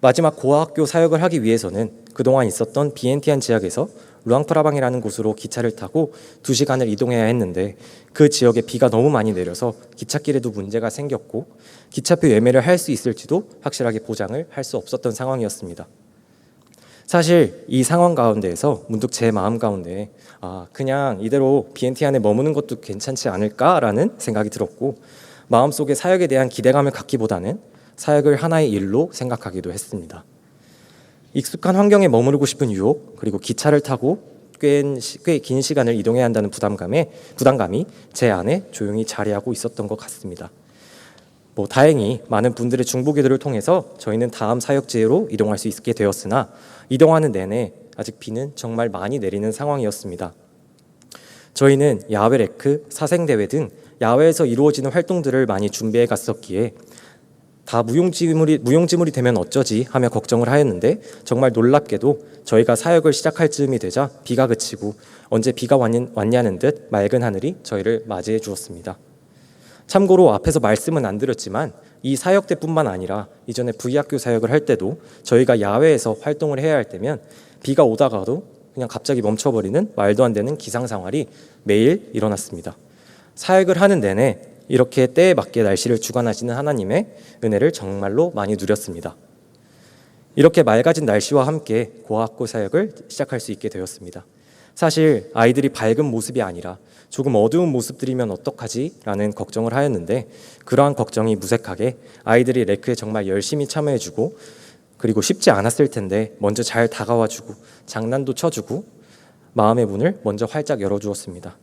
마지막 고아학교 사역을 하기 위해서는 그동안 있었던 비엔티안 지역에서 루앙프라방이라는 곳으로 기차를 타고 2시간을 이동해야 했는데, 그 지역에 비가 너무 많이 내려서 기찻길에도 문제가 생겼고 기차표 예매를 할 수 있을지도 확실하게 보장을 할 수 없었던 상황이었습니다. 사실 이 상황 가운데에서 문득 제 마음 가운데 그냥 이대로 비엔티안에 머무는 것도 괜찮지 않을까라는 생각이 들었고, 마음속에 사역에 대한 기대감을 갖기보다는 사역을 하나의 일로 생각하기도 했습니다. 익숙한 환경에 머무르고 싶은 유혹, 그리고 기차를 타고 꽤 긴 시간을 이동해야 한다는 부담감이 제 안에 조용히 자리하고 있었던 것 같습니다. 다행히 많은 분들의 중보기도를 통해서 저희는 다음 사역지로 이동할 수 있게 되었으나, 이동하는 내내 아직 비는 정말 많이 내리는 상황이었습니다. 저희는 야외 레크, 사생대회 등 야외에서 이루어지는 활동들을 많이 준비해 갔었기에 다 무용지물이 되면 어쩌지 하며 걱정을 하였는데, 정말 놀랍게도 저희가 사역을 시작할 즈음이 되자 비가 그치고 언제 비가 왔냐는 듯 맑은 하늘이 저희를 맞이해 주었습니다. 참고로 앞에서 말씀은 안 드렸지만 이 사역 때뿐만 아니라 이전에 V학교 사역을 할 때도 저희가 야외에서 활동을 해야 할 때면 비가 오다가도 그냥 갑자기 멈춰버리는 말도 안 되는 기상상황이 매일 일어났습니다. 사역을 하는 내내 이렇게 때에 맞게 날씨를 주관하시는 하나님의 은혜를 정말로 많이 누렸습니다. 이렇게 맑아진 날씨와 함께 고아학교 사역을 시작할 수 있게 되었습니다. 사실 아이들이 밝은 모습이 아니라 조금 어두운 모습들이면 어떡하지? 라는 걱정을 하였는데, 그러한 걱정이 무색하게 아이들이 레크에 정말 열심히 참여해주고, 그리고 쉽지 않았을 텐데 먼저 잘 다가와주고 장난도 쳐주고 마음의 문을 먼저 활짝 열어주었습니다.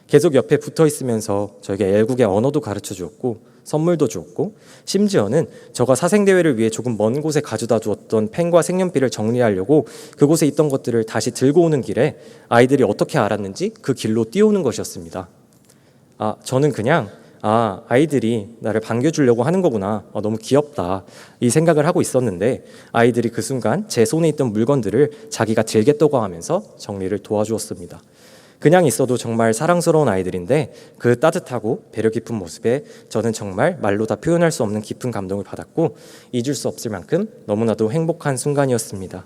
계속 옆에 붙어 있으면서 저에게 애국의 언어도 가르쳐 주었고 선물도 주었고 심지어는 저가 사생대회를 위해 조금 먼 곳에 가져다 주었던 펜과 색연필을 정리하려고 그곳에 있던 것들을 다시 들고 오는 길에 아이들이 어떻게 알았는지 그 길로 뛰어오는 것이었습니다. 저는 그냥 아이들이 나를 반겨주려고 하는 거구나, 너무 귀엽다, 이 생각을 하고 있었는데 아이들이 그 순간 제 손에 있던 물건들을 자기가 들겠다고 하면서 정리를 도와주었습니다. 그냥 있어도 정말 사랑스러운 아이들인데 그 따뜻하고 배려 깊은 모습에 저는 정말 말로 다 표현할 수 없는 깊은 감동을 받았고 잊을 수 없을 만큼 너무나도 행복한 순간이었습니다.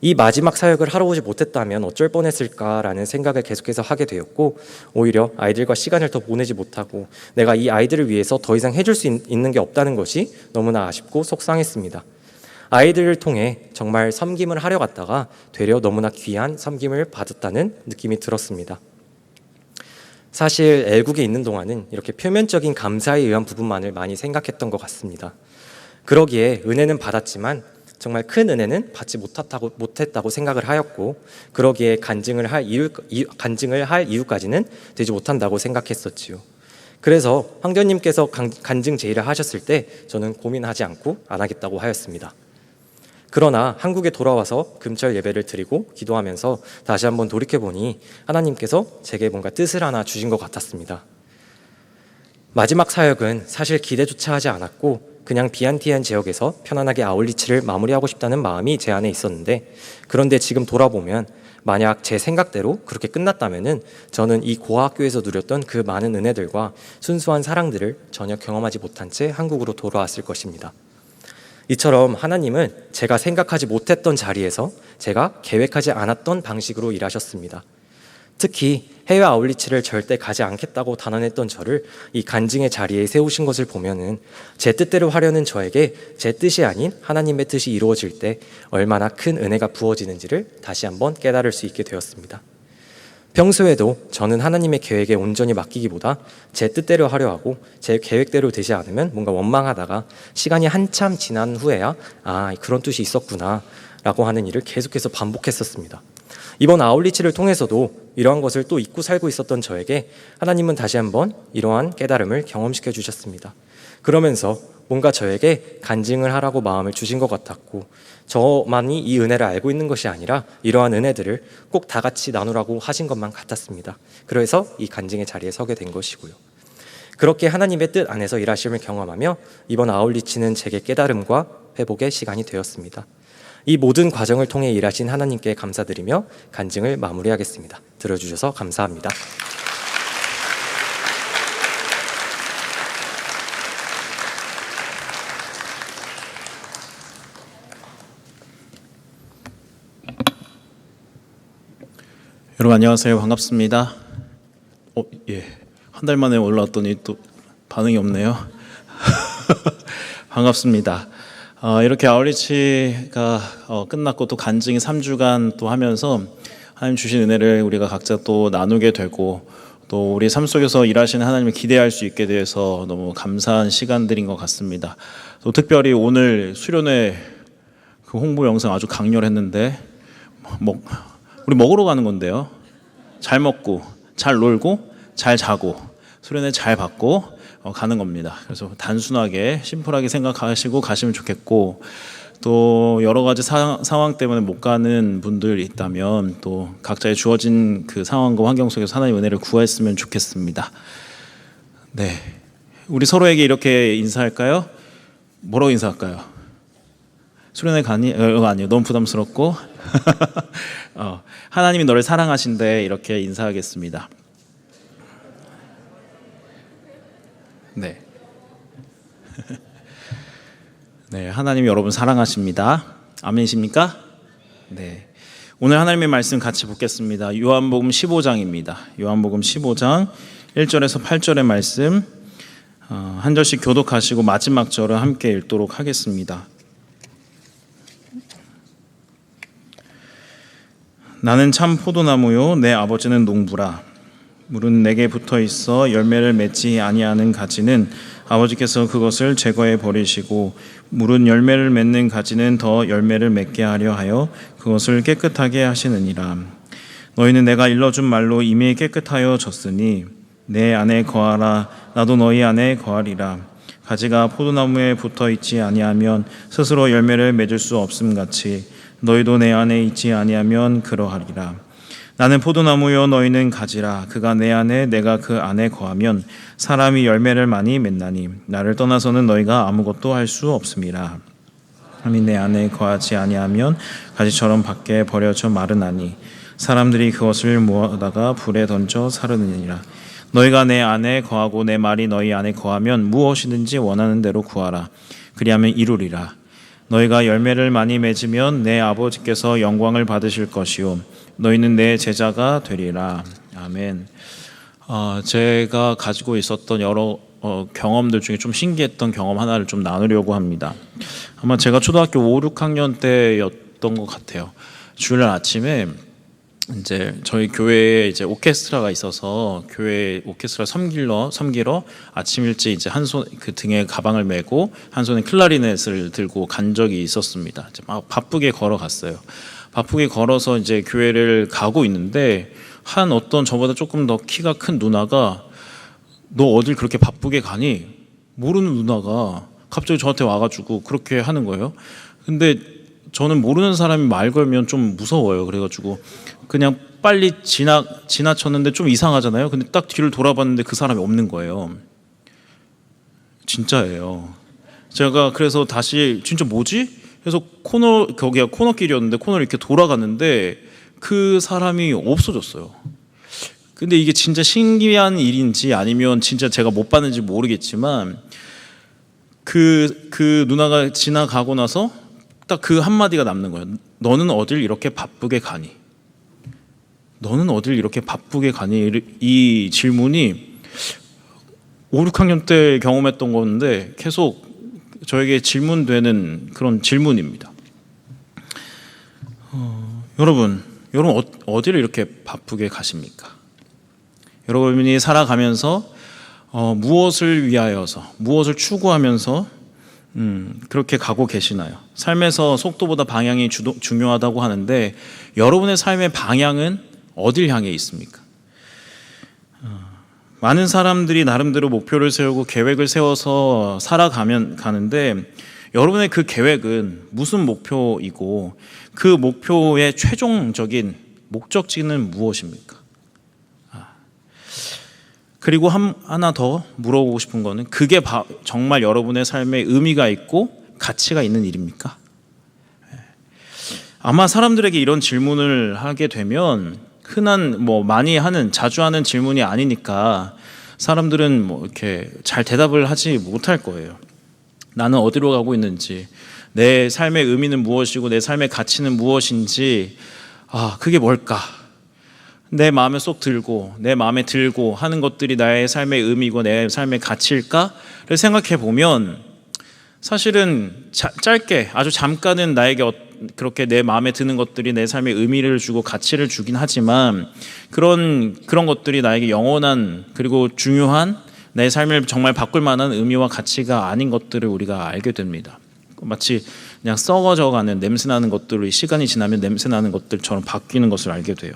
이 마지막 사역을 하러 오지 못했다면 어쩔 뻔했을까라는 생각을 계속해서 하게 되었고 오히려 아이들과 시간을 더 보내지 못하고 내가 이 아이들을 위해서 더 이상 해줄 수 있는 게 없다는 것이 너무나 아쉽고 속상했습니다. 아이들을 통해 정말 섬김을 하려 갔다가 되려 너무나 귀한 섬김을 받았다는 느낌이 들었습니다. 사실 애국에 있는 동안은 이렇게 표면적인 감사에 의한 부분만을 많이 생각했던 것 같습니다. 그러기에 은혜는 받았지만 정말 큰 은혜는 받지 못했다고 생각을 하였고 그러기에 간증을 할 이유까지는 되지 못한다고 생각했었지요. 그래서 황전님께서 간증 제의를 하셨을 때 저는 고민하지 않고 안 하겠다고 하였습니다. 그러나 한국에 돌아와서 금철 예배를 드리고 기도하면서 다시 한번 돌이켜보니 하나님께서 제게 뭔가 뜻을 하나 주신 것 같았습니다. 마지막 사역은 사실 기대조차 하지 않았고 그냥 비안티안 지역에서 편안하게 아울리치를 마무리하고 싶다는 마음이 제 안에 있었는데 그런데 지금 돌아보면 만약 제 생각대로 그렇게 끝났다면은 저는 이 고아학교에서 누렸던 그 많은 은혜들과 순수한 사랑들을 전혀 경험하지 못한 채 한국으로 돌아왔을 것입니다. 이처럼 하나님은 제가 생각하지 못했던 자리에서 제가 계획하지 않았던 방식으로 일하셨습니다. 특히 해외 아울리치를 절대 가지 않겠다고 단언했던 저를 이 간증의 자리에 세우신 것을 보면은 제 뜻대로 하려는 저에게 제 뜻이 아닌 하나님의 뜻이 이루어질 때 얼마나 큰 은혜가 부어지는지를 다시 한번 깨달을 수 있게 되었습니다. 평소에도 저는 하나님의 계획에 온전히 맡기기보다 제 뜻대로 하려 하고 제 계획대로 되지 않으면 뭔가 원망하다가 시간이 한참 지난 후에야 그런 뜻이 있었구나 라고 하는 일을 계속해서 반복했었습니다. 이번 아울리치를 통해서도 이러한 것을 또 잊고 살고 있었던 저에게 하나님은 다시 한번 이러한 깨달음을 경험시켜 주셨습니다. 그러면서 뭔가 저에게 간증을 하라고 마음을 주신 것 같았고 저만이 이 은혜를 알고 있는 것이 아니라 이러한 은혜들을 꼭 다 같이 나누라고 하신 것만 같았습니다. 그래서 이 간증의 자리에 서게 된 것이고요. 그렇게 하나님의 뜻 안에서 일하심을 경험하며 이번 아울리치는 제게 깨달음과 회복의 시간이 되었습니다. 이 모든 과정을 통해 일하신 하나님께 감사드리며 간증을 마무리하겠습니다. 들어주셔서 감사합니다. 여러분 안녕하세요. 반갑습니다. 한 달 만에 올라왔더니 또 반응이 없네요. 반갑습니다. 이렇게 아울리치가 끝났고 또 간증이 3주간 또 하면서 하나님 주신 은혜를 우리가 각자 또 나누게 되고 또 우리 삶 속에서 일하시는 하나님을 기대할 수 있게 돼서 너무 감사한 시간들인 것 같습니다. 또 특별히 오늘 수련회 그 홍보 영상 아주 강렬했는데 우리 먹으러 가는 건데요. 잘 먹고 잘 놀고 잘 자고 수련회 잘 받고 가는 겁니다. 그래서 단순하게 심플하게 생각하시고 가시면 좋겠고 또 여러 가지 상황 때문에 못 가는 분들이 있다면 또 각자의 주어진 그 상황과 환경 속에서 하나님의 은혜를 구했으면 좋겠습니다. 네, 우리 서로에게 이렇게 인사할까요? 뭐라고 인사할까요? 수련회 가니? 아니요, 너무 부담스럽고 하나님이 너를 사랑하신데 이렇게 인사하겠습니다. 네. 네, 하나님 여러분 사랑하십니다. 아멘이십니까? 네. 오늘 하나님의 말씀 같이 보겠습니다. 요한복음 15장입니다. 요한복음 15장 1절에서 8절의 말씀 한 절씩 교독하시고 마지막 절을 함께 읽도록 하겠습니다. 나는 참 포도나무요 내 아버지는 농부라. 물은 내게 붙어 있어 열매를 맺지 아니하는 가지는 아버지께서 그것을 제거해 버리시고 물은 열매를 맺는 가지는 더 열매를 맺게 하려 하여 그것을 깨끗하게 하시느니라. 너희는 내가 일러준 말로 이미 깨끗하여졌으니 내 안에 거하라. 나도 너희 안에 거하리라. 가지가 포도나무에 붙어 있지 아니하면 스스로 열매를 맺을 수 없음 같이 너희도 내 안에 있지 아니하면 그러하리라. 나는 포도나무요 너희는 가지라. 그가 내 안에 내가 그 안에 거하면 사람이 열매를 많이 맺나니 나를 떠나서는 너희가 아무것도 할 수 없음이라. 사람이 내 안에 거하지 아니하면 가지처럼 밖에 버려져 마르나니 사람들이 그것을 모아다가 불에 던져 사르느니라. 너희가 내 안에 거하고 내 말이 너희 안에 거하면 무엇이든지 원하는 대로 구하라. 그리하면 이루리라. 너희가 열매를 많이 맺으면 내 아버지께서 영광을 받으실 것이요 너희는 내 제자가 되리라. 아멘. 제가 가지고 있었던 여러 경험들 중에 좀 신기했던 경험 하나를 좀 나누려고 합니다. 아마 제가 초등학교 5, 6학년 때였던 것 같아요. 주일날 아침에 이제 저희 교회에 이제 오케스트라가 있어서 교회 오케스트라 섬기러 아침 일찍 이제 한 손 그 등에 가방을 메고 한 손에 클라리넷을 들고 간 적이 있었습니다. 이제 막 바쁘게 걸어갔어요. 바쁘게 걸어서 이제 교회를 가고 있는데 한 어떤 저보다 조금 더 키가 큰 누나가 너 어딜 그렇게 바쁘게 가니? 모르는 누나가 갑자기 저한테 와가지고 그렇게 하는 거예요. 근데 저는 모르는 사람이 말 걸면 좀 무서워요. 그래가지고 그냥 빨리 지나쳤는데 좀 이상하잖아요. 근데 딱 뒤를 돌아봤는데 그 사람이 없는 거예요. 진짜예요. 제가 그래서 다시 진짜 뭐지? 그래서 거기가 코너길이었는데 코너를 이렇게 돌아갔는데 그 사람이 없어졌어요. 근데 이게 진짜 신기한 일인지 아니면 진짜 제가 못 봤는지 모르겠지만 그 누나가 지나가고 나서 딱 그 한마디가 남는 거예요. 너는 어딜 이렇게 바쁘게 가니? 너는 어딜 이렇게 바쁘게 가니? 이 질문이 5, 6학년 때 경험했던 건데 계속 저에게 질문되는 그런 질문입니다. 여러분 어디를 이렇게 바쁘게 가십니까? 여러분이 살아가면서 무엇을 위하여서 무엇을 추구하면서 그렇게 가고 계시나요? 삶에서 속도보다 방향이 중요하다고 하는데 여러분의 삶의 방향은 어딜 향해 있습니까? 많은 사람들이 나름대로 목표를 세우고 계획을 세워서 가는데 여러분의 그 계획은 무슨 목표이고 그 목표의 최종적인 목적지는 무엇입니까? 그리고 하나 더 물어보고 싶은 거는 그게 정말 여러분의 삶에 의미가 있고 가치가 있는 일입니까? 아마 사람들에게 이런 질문을 하게 되면 흔한 자주 하는 질문이 아니니까 사람들은 이렇게 잘 대답을 하지 못할 거예요. 나는 어디로 가고 있는지, 내 삶의 의미는 무엇이고 내 삶의 가치는 무엇인지, 그게 뭘까? 내 마음에 쏙 들고 내 마음에 들고 하는 것들이 나의 삶의 의미고 내 삶의 가치일까를 생각해 보면 사실은 짧게 아주 잠깐은 나에게 그렇게 내 마음에 드는 것들이 내 삶에 의미를 주고 가치를 주긴 하지만 그런 것들이 나에게 영원한 그리고 중요한 내 삶을 정말 바꿀 만한 의미와 가치가 아닌 것들을 우리가 알게 됩니다. 마치 그냥 썩어져가는 냄새나는 것들이 시간이 지나면 냄새나는 것들처럼 바뀌는 것을 알게 돼요.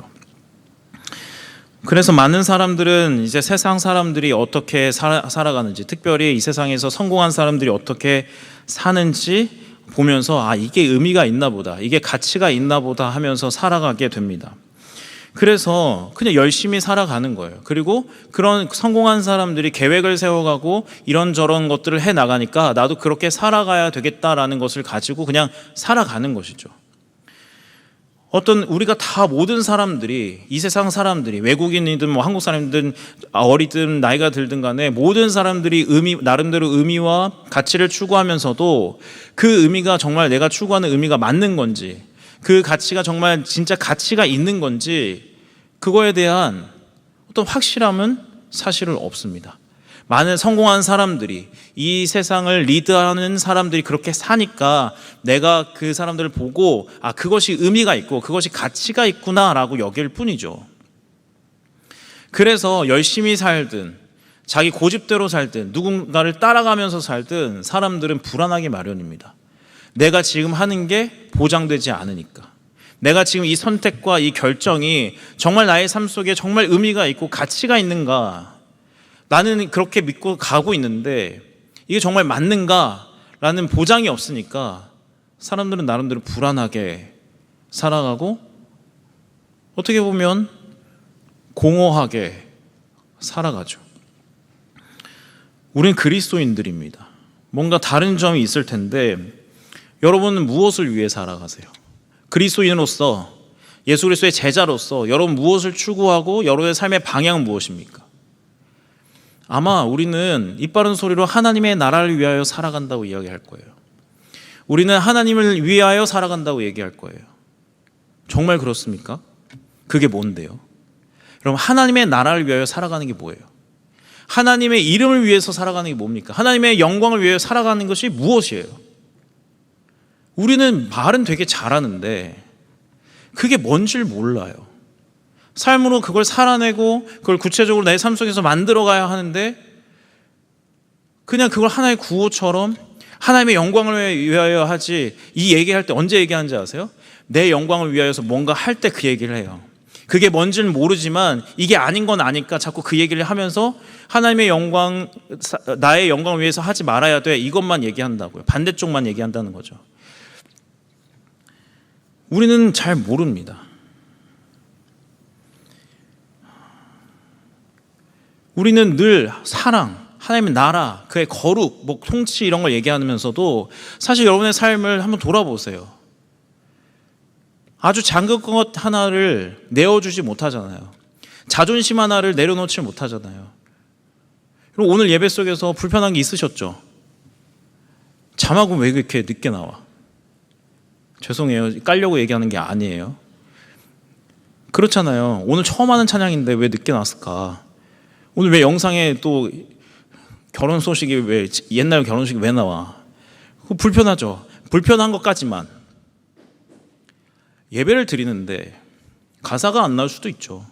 그래서 많은 사람들은 이제 세상 사람들이 어떻게 살아가는지, 특별히 이 세상에서 성공한 사람들이 어떻게 사는지 보면서 이게 의미가 있나 보다, 이게 가치가 있나 보다 하면서 살아가게 됩니다. 그래서 그냥 열심히 살아가는 거예요. 그리고 그런 성공한 사람들이 계획을 세워가고 이런저런 것들을 해나가니까 나도 그렇게 살아가야 되겠다라는 것을 가지고 그냥 살아가는 것이죠. 우리가 다 모든 사람들이, 이 세상 사람들이, 외국인이든 한국 사람이든 어리든 나이가 들든 간에 모든 사람들이 나름대로 의미와 가치를 추구하면서도 그 의미가 정말 내가 추구하는 의미가 맞는 건지, 그 가치가 정말 진짜 가치가 있는 건지, 그거에 대한 어떤 확실함은 사실은 없습니다. 많은 성공한 사람들이, 이 세상을 리드하는 사람들이 그렇게 사니까 내가 그 사람들을 보고 그것이 의미가 있고 그것이 가치가 있구나라고 여길 뿐이죠. 그래서 열심히 살든 자기 고집대로 살든 누군가를 따라가면서 살든 사람들은 불안하기 마련입니다. 내가 지금 하는 게 보장되지 않으니까, 내가 지금 이 선택과 이 결정이 정말 나의 삶 속에 정말 의미가 있고 가치가 있는가? 나는 그렇게 믿고 가고 있는데 이게 정말 맞는가라는 보장이 없으니까 사람들은 나름대로 불안하게 살아가고 어떻게 보면 공허하게 살아가죠. 우린 그리스도인들입니다. 뭔가 다른 점이 있을 텐데 여러분은 무엇을 위해 살아가세요? 그리스도인으로서, 예수 그리스도의 제자로서 여러분 무엇을 추구하고 여러분의 삶의 방향은 무엇입니까? 아마 우리는 입 바른 소리로 하나님의 나라를 위하여 살아간다고 이야기할 거예요. 우리는 하나님을 위하여 살아간다고 얘기할 거예요. 정말 그렇습니까? 그게 뭔데요? 여러분, 하나님의 나라를 위하여 살아가는 게 뭐예요? 하나님의 이름을 위해서 살아가는 게 뭡니까? 하나님의 영광을 위하여 살아가는 것이 무엇이에요? 우리는 말은 되게 잘하는데 그게 뭔지를 몰라요. 삶으로 그걸 살아내고 그걸 구체적으로 내 삶 속에서 만들어가야 하는데 그냥 그걸 하나의 구호처럼 하나님의 영광을 위하여 하지, 이 얘기할 때 언제 얘기하는지 아세요? 내 영광을 위하여서 뭔가 할 때 그 얘기를 해요. 그게 뭔지는 모르지만 이게 아닌 건 아니까 자꾸 그 얘기를 하면서 하나님의 영광, 나의 영광을 위해서 하지 말아야 돼, 이것만 얘기한다고요. 반대쪽만 얘기한다는 거죠. 우리는 잘 모릅니다. 우리는 늘 사랑, 하나님의 나라, 그의 거룩, 뭐 통치 이런 걸 얘기하면서도 사실 여러분의 삶을 한번 돌아보세요. 아주 작은 것 하나를 내어주지 못하잖아요. 자존심 하나를 내려놓지 못하잖아요. 그럼 오늘 예배 속에서 불편한 게 있으셨죠? 자막은 왜 그렇게 늦게 나와? 죄송해요. 깔려고 얘기하는 게 아니에요. 그렇잖아요. 오늘 처음 하는 찬양인데 왜 늦게 나왔을까? 오늘 왜 영상에 또 결혼 소식이 왜, 옛날 결혼식이 왜 나와? 그거 불편하죠. 불편한 것까지만. 예배를 드리는데 가사가 안 나올 수도 있죠.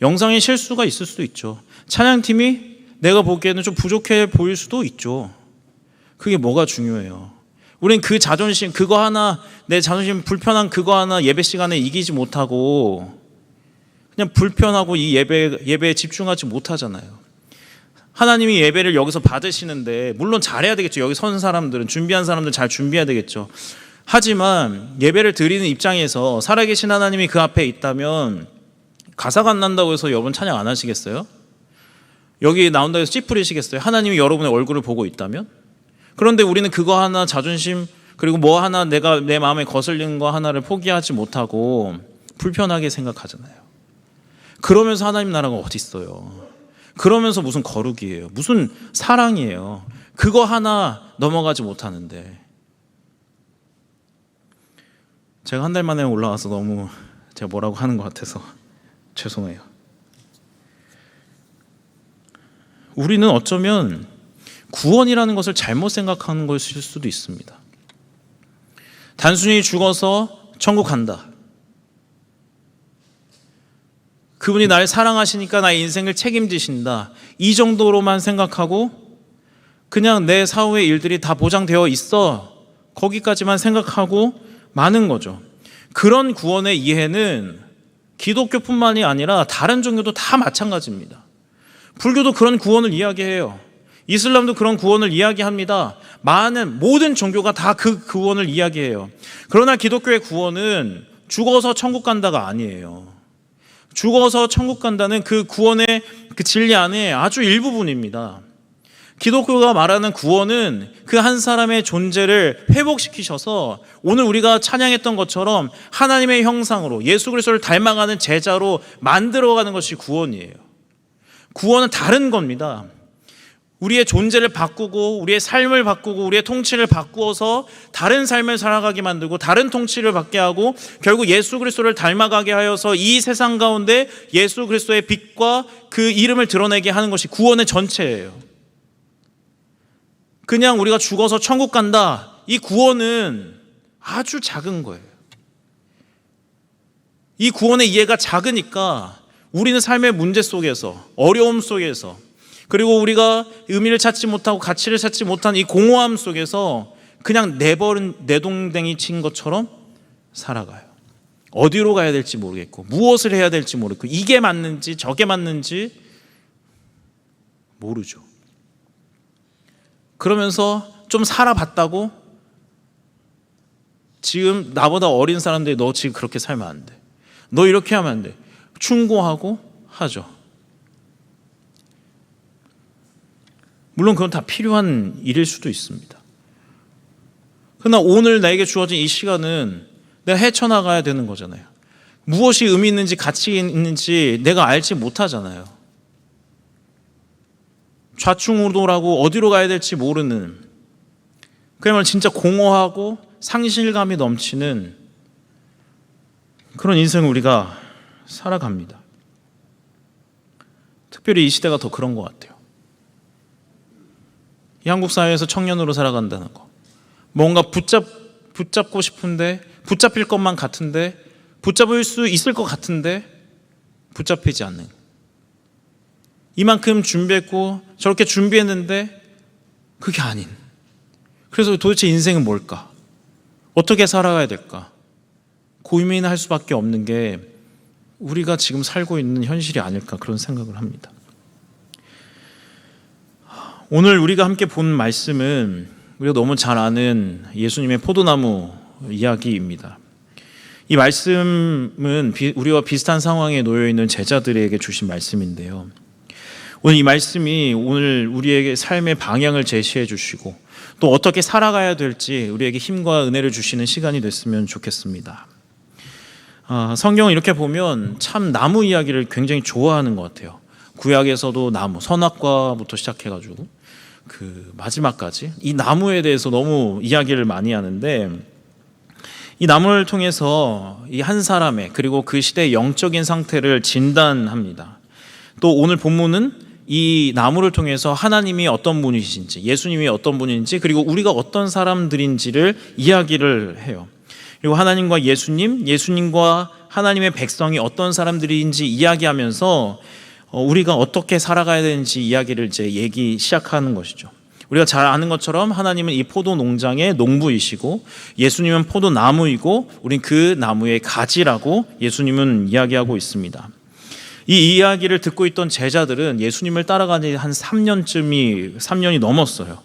영상에 실수가 있을 수도 있죠. 찬양팀이 내가 보기에는 좀 부족해 보일 수도 있죠. 그게 뭐가 중요해요? 우린 그 자존심, 그거 하나, 내 자존심 불편한 그거 하나 예배 시간에 이기지 못하고 그냥 불편하고 이 예배에 집중하지 못하잖아요. 하나님이 예배를 여기서 받으시는데 물론 잘해야 되겠죠. 여기 선 사람들은, 준비한 사람들 잘 준비해야 되겠죠. 하지만 예배를 드리는 입장에서 살아계신 하나님이 그 앞에 있다면 가사가 안 난다고 해서 여러분 찬양 안 하시겠어요? 여기 나온다고 해서 찌푸리시겠어요? 하나님이 여러분의 얼굴을 보고 있다면? 그런데 우리는 그거 하나, 자존심, 그리고 뭐 하나 내가 내 마음에 거슬리는 거 하나를 포기하지 못하고 불편하게 생각하잖아요. 그러면서 하나님 나라가 어디 있어요? 그러면서 무슨 거룩이에요? 무슨 사랑이에요? 그거 하나 넘어가지 못하는데. 제가 한 달 만에 올라와서 너무 제가 뭐라고 하는 것 같아서 죄송해요. 우리는 어쩌면 구원이라는 것을 잘못 생각하는 것일 수도 있습니다. 단순히 죽어서 천국 간다. 그분이 나를 사랑하시니까 나의 인생을 책임지신다. 이 정도로만 생각하고 그냥 내 사후의 일들이 다 보장되어 있어. 거기까지만 생각하고 마는 거죠. 그런 구원의 이해는 기독교뿐만이 아니라 다른 종교도 다 마찬가지입니다. 불교도 그런 구원을 이야기해요. 이슬람도 그런 구원을 이야기합니다. 모든 종교가 다 그 구원을 이야기해요. 그러나 기독교의 구원은 죽어서 천국 간다가 아니에요. 죽어서 천국 간다는 그 구원의 그 진리 안에 아주 일부분입니다. 기독교가 말하는 구원은 그 한 사람의 존재를 회복시키셔서 오늘 우리가 찬양했던 것처럼 하나님의 형상으로 예수 그리스도를 닮아가는 제자로 만들어가는 것이 구원이에요. 구원은 다른 겁니다. 우리의 존재를 바꾸고 우리의 삶을 바꾸고 우리의 통치를 바꾸어서 다른 삶을 살아가게 만들고 다른 통치를 받게 하고 결국 예수 그리스도를 닮아가게 하여서 이 세상 가운데 예수 그리스도의 빛과 그 이름을 드러내게 하는 것이 구원의 전체예요. 그냥 우리가 죽어서 천국 간다, 이 구원은 아주 작은 거예요. 이 구원의 이해가 작으니까 우리는 삶의 문제 속에서, 어려움 속에서, 그리고 우리가 의미를 찾지 못하고 가치를 찾지 못한 이 공허함 속에서 그냥 내버린 내동댕이 친 것처럼 살아가요. 어디로 가야 될지 모르겠고 무엇을 해야 될지 모르겠고 이게 맞는지 저게 맞는지 모르죠. 그러면서 좀 살아봤다고 지금 나보다 어린 사람들이 너 지금 그렇게 살면 안 돼. 너 이렇게 하면 안 돼. 충고하고 하죠. 물론 그건 다 필요한 일일 수도 있습니다. 그러나 오늘 나에게 주어진 이 시간은 내가 헤쳐나가야 되는 거잖아요. 무엇이 의미 있는지 가치 있는지 내가 알지 못하잖아요. 좌충우돌하고 어디로 가야 될지 모르는, 그야말로 진짜 공허하고 상실감이 넘치는 그런 인생을 우리가 살아갑니다. 특별히 이 시대가 더 그런 것 같아요. 이 한국 사회에서 청년으로 살아간다는 거, 뭔가 붙잡고 싶은데 붙잡힐 것만 같은데 붙잡을 수 있을 것 같은데 붙잡히지 않는, 이만큼 준비했고 저렇게 준비했는데 그게 아닌, 그래서 도대체 인생은 뭘까? 어떻게 살아가야 될까? 고민할 수밖에 없는 게 우리가 지금 살고 있는 현실이 아닐까, 그런 생각을 합니다. 오늘 우리가 함께 본 말씀은 우리가 너무 잘 아는 예수님의 포도나무 이야기입니다. 이 말씀은 우리와 비슷한 상황에 놓여 있는 제자들에게 주신 말씀인데요. 오늘 이 말씀이 오늘 우리에게 삶의 방향을 제시해 주시고 또 어떻게 살아가야 될지 우리에게 힘과 은혜를 주시는 시간이 됐으면 좋겠습니다. 성경을 이렇게 보면 참 나무 이야기를 굉장히 좋아하는 것 같아요. 구약에서도 나무, 선악과부터 시작해가지고 그 마지막까지 이 나무에 대해서 너무 이야기를 많이 하는데, 이 나무를 통해서 이 한 사람의 그리고 그 시대의 영적인 상태를 진단합니다. 또 오늘 본문은 이 나무를 통해서 하나님이 어떤 분이신지, 예수님이 어떤 분인지, 그리고 우리가 어떤 사람들인지를 이야기를 해요. 그리고 하나님과 예수님과 하나님의 백성이 어떤 사람들인지 이야기하면서 우리가 어떻게 살아가야 되는지 이야기를 이제 얘기 시작하는 것이죠. 우리가 잘 아는 것처럼 하나님은 이 포도 농장의 농부이시고 예수님은 포도나무이고 우린 그 나무의 가지라고 예수님은 이야기하고 있습니다. 이 이야기를 듣고 있던 제자들은 예수님을 따라간 지 한 3년이 넘었어요.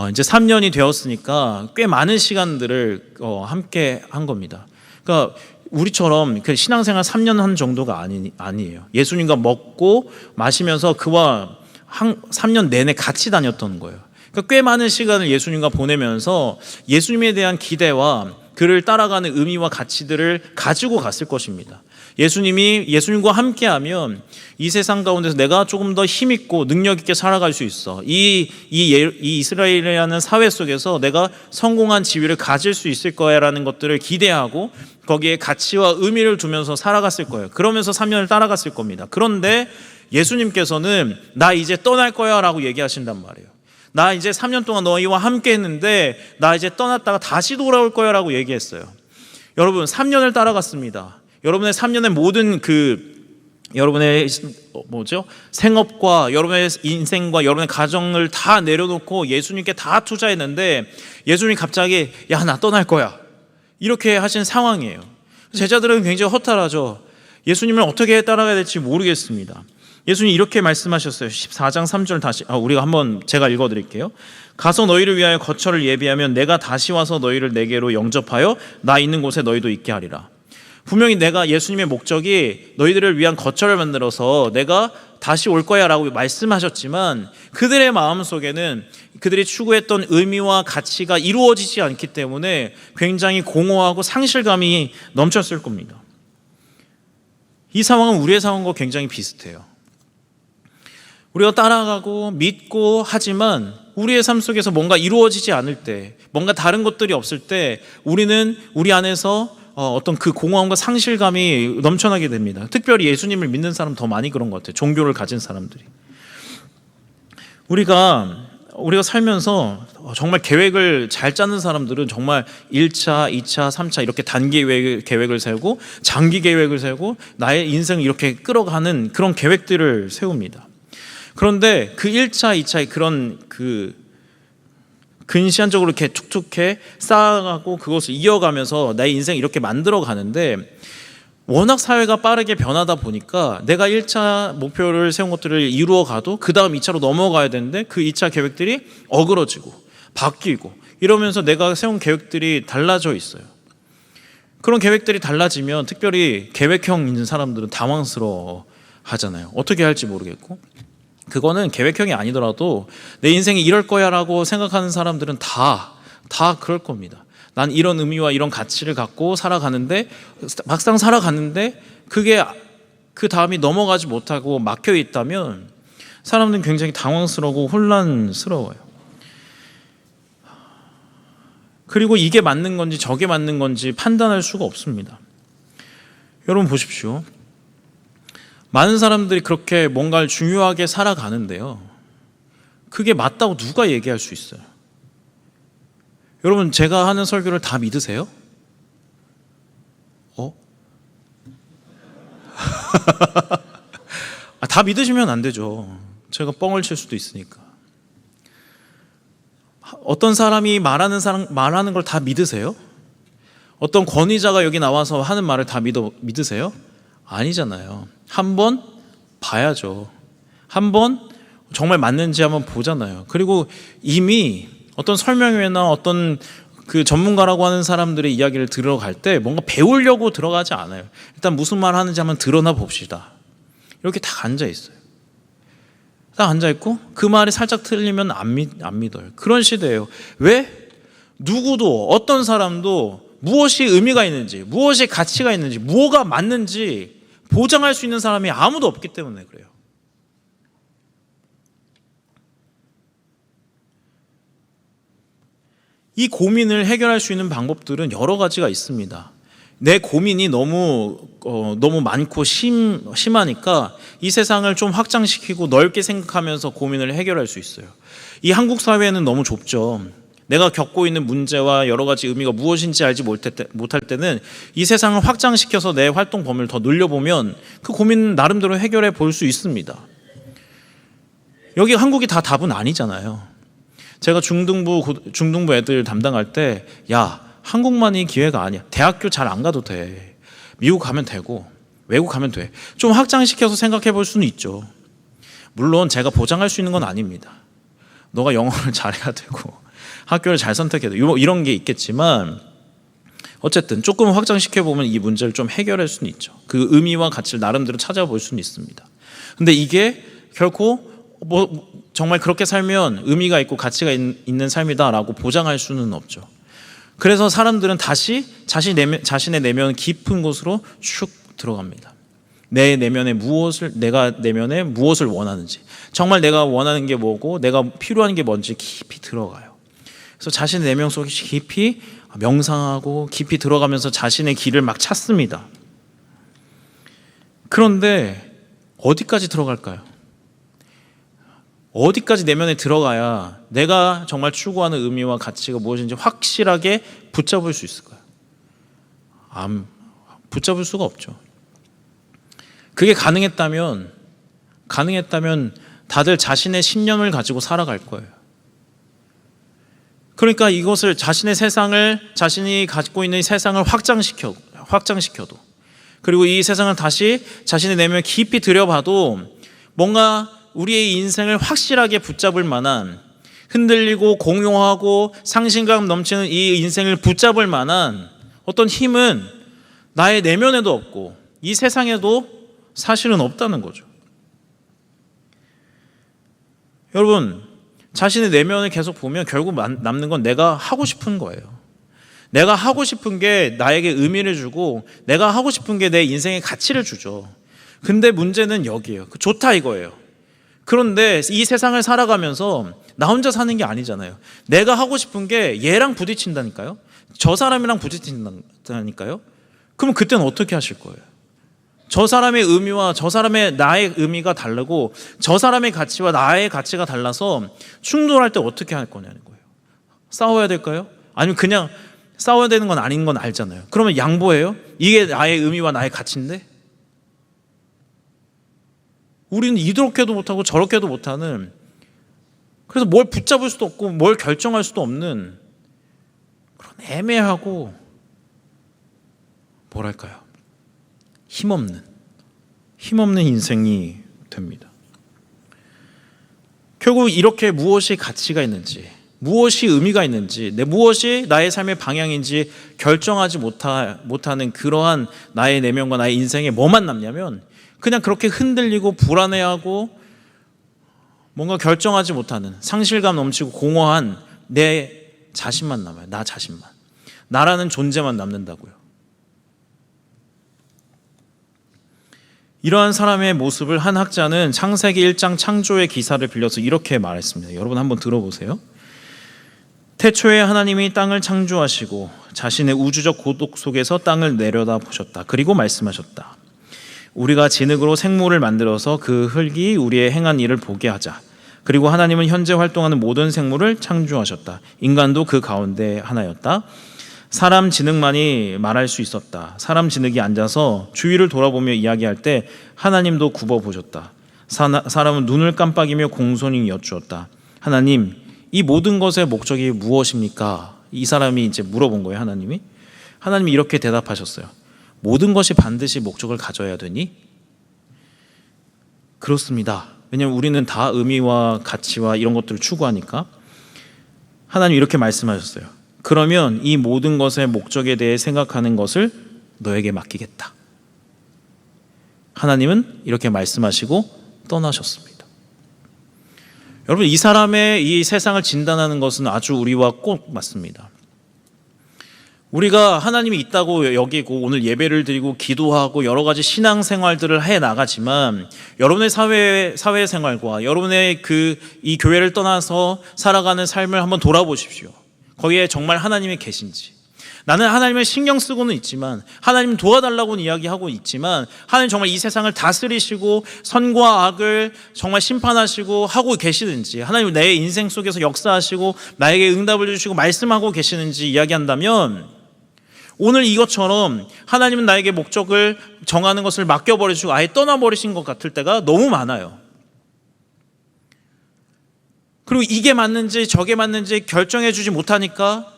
이제 3년이 되었으니까 꽤 많은 시간들을 함께 한 겁니다. 그러니까 우리처럼 그 신앙생활 3년 한 정도가 아니에요. 예수님과 먹고 마시면서 그와 3년 내내 같이 다녔던 거예요. 그러니까 꽤 많은 시간을 예수님과 보내면서 예수님에 대한 기대와 그를 따라가는 의미와 가치들을 가지고 갔을 것입니다. 예수님과 함께하면 이 세상 가운데서 내가 조금 더 힘있고 능력 있게 살아갈 수 있어. 이 이스라엘이라는 사회 속에서 내가 성공한 지위를 가질 수 있을 거야라는 것들을 기대하고 거기에 가치와 의미를 두면서 살아갔을 거예요. 그러면서 3년을 따라갔을 겁니다. 그런데 예수님께서는 나 이제 떠날 거야 라고 얘기하신단 말이에요. 나 이제 3년 동안 너희와 함께 했는데 나 이제 떠났다가 다시 돌아올 거야 라고 얘기했어요. 여러분, 3년을 따라갔습니다. 여러분의 3년의 모든 여러분의 생업과 여러분의 인생과 여러분의 가정을 다 내려놓고 예수님께 다 투자했는데 예수님이 갑자기 야, 나 떠날 거야 이렇게 하신 상황이에요. 제자들은 굉장히 허탈하죠. 예수님을 어떻게 따라가야 될지 모르겠습니다. 예수님이 이렇게 말씀하셨어요. 14장 3절 다시 우리가 한번 제가 읽어드릴게요. 가서 너희를 위하여 거처를 예비하면 내가 다시 와서 너희를 내게로 영접하여 나 있는 곳에 너희도 있게 하리라. 분명히 예수님의 목적이 너희들을 위한 거처를 만들어서 내가 다시 올 거야 라고 말씀하셨지만 그들의 마음속에는 그들이 추구했던 의미와 가치가 이루어지지 않기 때문에 굉장히 공허하고 상실감이 넘쳤을 겁니다. 이 상황은 우리의 상황과 굉장히 비슷해요. 우리가 따라가고 믿고 하지만 우리의 삶 속에서 뭔가 이루어지지 않을 때, 뭔가 다른 것들이 없을 때 우리는 우리 안에서 어떤 그 공허함과 상실감이 넘쳐나게 됩니다. 특별히 예수님을 믿는 사람 더 많이 그런 것 같아요. 종교를 가진 사람들이. 우리가 살면서 정말 계획을 잘 짜는 사람들은 정말 1차, 2차, 3차 이렇게 단기 계획을 세우고 장기 계획을 세우고 나의 인생을 이렇게 끌어가는 그런 계획들을 세웁니다. 그런데 그 1차, 2차의 그런 그 근시안적으로 이렇게 툭툭해 쌓아가고 그것을 이어가면서 내 인생 이렇게 만들어 가는데, 워낙 사회가 빠르게 변하다 보니까 내가 1차 목표를 세운 것들을 이루어 가도 그 다음 2차로 넘어가야 되는데 그 2차 계획들이 어그러지고 바뀌고 이러면서 내가 세운 계획들이 달라져 있어요. 그런 계획들이 달라지면 특별히 계획형 있는 사람들은 당황스러워 하잖아요. 어떻게 할지 모르겠고. 그거는 계획형이 아니더라도 내 인생이 이럴 거야 라고 생각하는 사람들은 다 그럴 겁니다. 난 이런 의미와 이런 가치를 갖고 살아가는데, 막상 살아가는데 그게 그 다음이 넘어가지 못하고 막혀 있다면 사람들은 굉장히 당황스러우고 혼란스러워요. 그리고 이게 맞는 건지 저게 맞는 건지 판단할 수가 없습니다. 여러분 보십시오. 많은 사람들이 그렇게 뭔가를 중요하게 살아가는데요, 그게 맞다고 누가 얘기할 수 있어요? 여러분, 제가 하는 설교를 다 믿으세요? 다 믿으시면 안 되죠. 제가 뻥을 칠 수도 있으니까. 어떤 사람이 말하는 걸 다 믿으세요? 어떤 권위자가 여기 나와서 하는 말을 다 믿으세요? 아니잖아요. 한번 봐야죠. 한번 정말 맞는지 한번 보잖아요. 그리고 이미 어떤 설명회나 어떤 그 전문가라고 하는 사람들의 이야기를 들어갈 때 뭔가 배우려고 들어가지 않아요. 일단 무슨 말 하는지 한번 들어나 봅시다. 이렇게 다 앉아 있어요. 딱 앉아 있고 그 말이 살짝 틀리면 안 믿어요. 그런 시대예요. 왜? 누구도 어떤 사람도 무엇이 의미가 있는지, 무엇이 가치가 있는지, 무엇가 맞는지 보장할 수 있는 사람이 아무도 없기 때문에 그래요. 이 고민을 해결할 수 있는 방법들은 여러 가지가 있습니다. 내 고민이 너무 많고 심하니까 이 세상을 좀 확장시키고 넓게 생각하면서 고민을 해결할 수 있어요. 이 한국 사회는 너무 좁죠. 내가 겪고 있는 문제와 여러 가지 의미가 무엇인지 알지 못할 때는 이 세상을 확장시켜서 내 활동 범위를 더 늘려보면 그 고민 나름대로 해결해 볼 수 있습니다. 여기 한국이 다 답은 아니잖아요. 제가 중등부 애들 담당할 때, 야, 한국만이 기회가 아니야. 대학교 잘 안 가도 돼. 미국 가면 되고 외국 가면 돼. 좀 확장시켜서 생각해 볼 수는 있죠. 물론 제가 보장할 수 있는 건 아닙니다. 너가 영어를 잘해야 되고 학교를 잘 선택해야 돼. 이런 게 있겠지만 어쨌든 조금 확장시켜 보면 이 문제를 좀 해결할 수는 있죠. 그 의미와 가치를 나름대로 찾아볼 수는 있습니다. 근데 이게 결코 정말 그렇게 살면 의미가 있고 가치가 있는 삶이다라고 보장할 수는 없죠. 그래서 사람들은 다시 자신의 내면 깊은 곳으로 쭉 들어갑니다. 내가 내면에 무엇을 원하는지, 정말 내가 원하는 게 뭐고 내가 필요한 게 뭔지 깊이 들어가요. 그래서 자신의 내면 속에 깊이 명상하고 깊이 들어가면서 자신의 길을 막 찾습니다. 그런데 어디까지 들어갈까요? 어디까지 내면에 들어가야 내가 정말 추구하는 의미와 가치가 무엇인지 확실하게 붙잡을 수 있을까요? 붙잡을 수가 없죠. 그게 가능했다면 다들 자신의 신념을 가지고 살아갈 거예요. 그러니까 이것을 자신이 갖고 있는 세상을 확장시켜도, 그리고 이 세상을 다시 자신의 내면 깊이 들여봐도 뭔가 우리의 인생을 확실하게 붙잡을 만한, 흔들리고 공용하고 상실감 넘치는 이 인생을 붙잡을 만한 어떤 힘은 나의 내면에도 없고 이 세상에도 사실은 없다는 거죠. 여러분, 자신의 내면을 계속 보면 결국 남는 건 내가 하고 싶은 거예요. 내가 하고 싶은 게 나에게 의미를 주고 내가 하고 싶은 게 내 인생에 가치를 주죠. 근데 문제는 여기예요. 좋다 이거예요. 그런데 이 세상을 살아가면서 나 혼자 사는 게 아니잖아요. 내가 하고 싶은 게 얘랑 부딪힌다니까요. 저 사람이랑 부딪힌다니까요. 그럼 그때는 어떻게 하실 거예요? 저 사람의 의미와 저 사람의 나의 의미가 다르고 저 사람의 가치와 나의 가치가 달라서 충돌할 때 어떻게 할 거냐는 거예요. 싸워야 될까요? 아니면 그냥 싸워야 되는 건 아닌 건 알잖아요. 그러면 양보해요? 이게 나의 의미와 나의 가치인데? 우리는 이렇게도 못하고 저렇게도 못하는 그래서 뭘 붙잡을 수도 없고 뭘 결정할 수도 없는 그런 애매하고 뭐랄까요? 힘없는 인생이 됩니다. 결국 이렇게 무엇이 가치가 있는지, 무엇이 의미가 있는지, 무엇이 나의 삶의 방향인지 결정하지 못하는 그러한 나의 내면과 나의 인생에 뭐만 남냐면 그냥 그렇게 흔들리고 불안해하고 뭔가 결정하지 못하는 상실감 넘치고 공허한 내 자신만 남아요. 나 자신만. 나라는 존재만 남는다고요. 이러한 사람의 모습을 한 학자는 창세기 1장 창조의 기사를 빌려서 이렇게 말했습니다. 여러분 한번 들어보세요. 태초에 하나님이 땅을 창조하시고 자신의 우주적 고독 속에서 땅을 내려다 보셨다. 그리고 말씀하셨다. 우리가 진흙으로 생물을 만들어서 그 흙이 우리의 행한 일을 보게 하자. 그리고 하나님은 현재 활동하는 모든 생물을 창조하셨다. 인간도 그 가운데 하나였다. 사람 진흙만이 말할 수 있었다. 사람 진흙이 앉아서 주위를 돌아보며 이야기할 때 하나님도 굽어보셨다. 사람은 눈을 깜빡이며 공손히 여쭈었다. 하나님, 이 모든 것의 목적이 무엇입니까? 이 사람이 이제 물어본 거예요, 하나님이. 하나님이 이렇게 대답하셨어요. 모든 것이 반드시 목적을 가져야 되니? 그렇습니다. 왜냐하면 우리는 다 의미와 가치와 이런 것들을 추구하니까. 하나님이 이렇게 말씀하셨어요. 그러면 이 모든 것의 목적에 대해 생각하는 것을 너에게 맡기겠다. 하나님은 이렇게 말씀하시고 떠나셨습니다. 여러분, 이 사람의 이 세상을 진단하는 것은 아주 우리와 꼭 맞습니다. 우리가 하나님이 있다고 여기고 오늘 예배를 드리고 기도하고 여러 가지 신앙생활들을 해 나가지만 여러분의 사회생활과 여러분의 이 교회를 떠나서 살아가는 삶을 한번 돌아보십시오. 거기에 정말 하나님이 계신지. 나는 하나님을 신경 쓰고는 있지만 하나님 도와달라고는 이야기하고 있지만 하나님 정말 이 세상을 다스리시고 선과 악을 정말 심판하시고 하고 계시는지, 하나님 내 인생 속에서 역사하시고 나에게 응답을 주시고 말씀하고 계시는지 이야기한다면 오늘 이것처럼 하나님은 나에게 목적을 정하는 것을 맡겨버리시고 아예 떠나버리신 것 같을 때가 너무 많아요. 그리고 이게 맞는지 저게 맞는지 결정해 주지 못하니까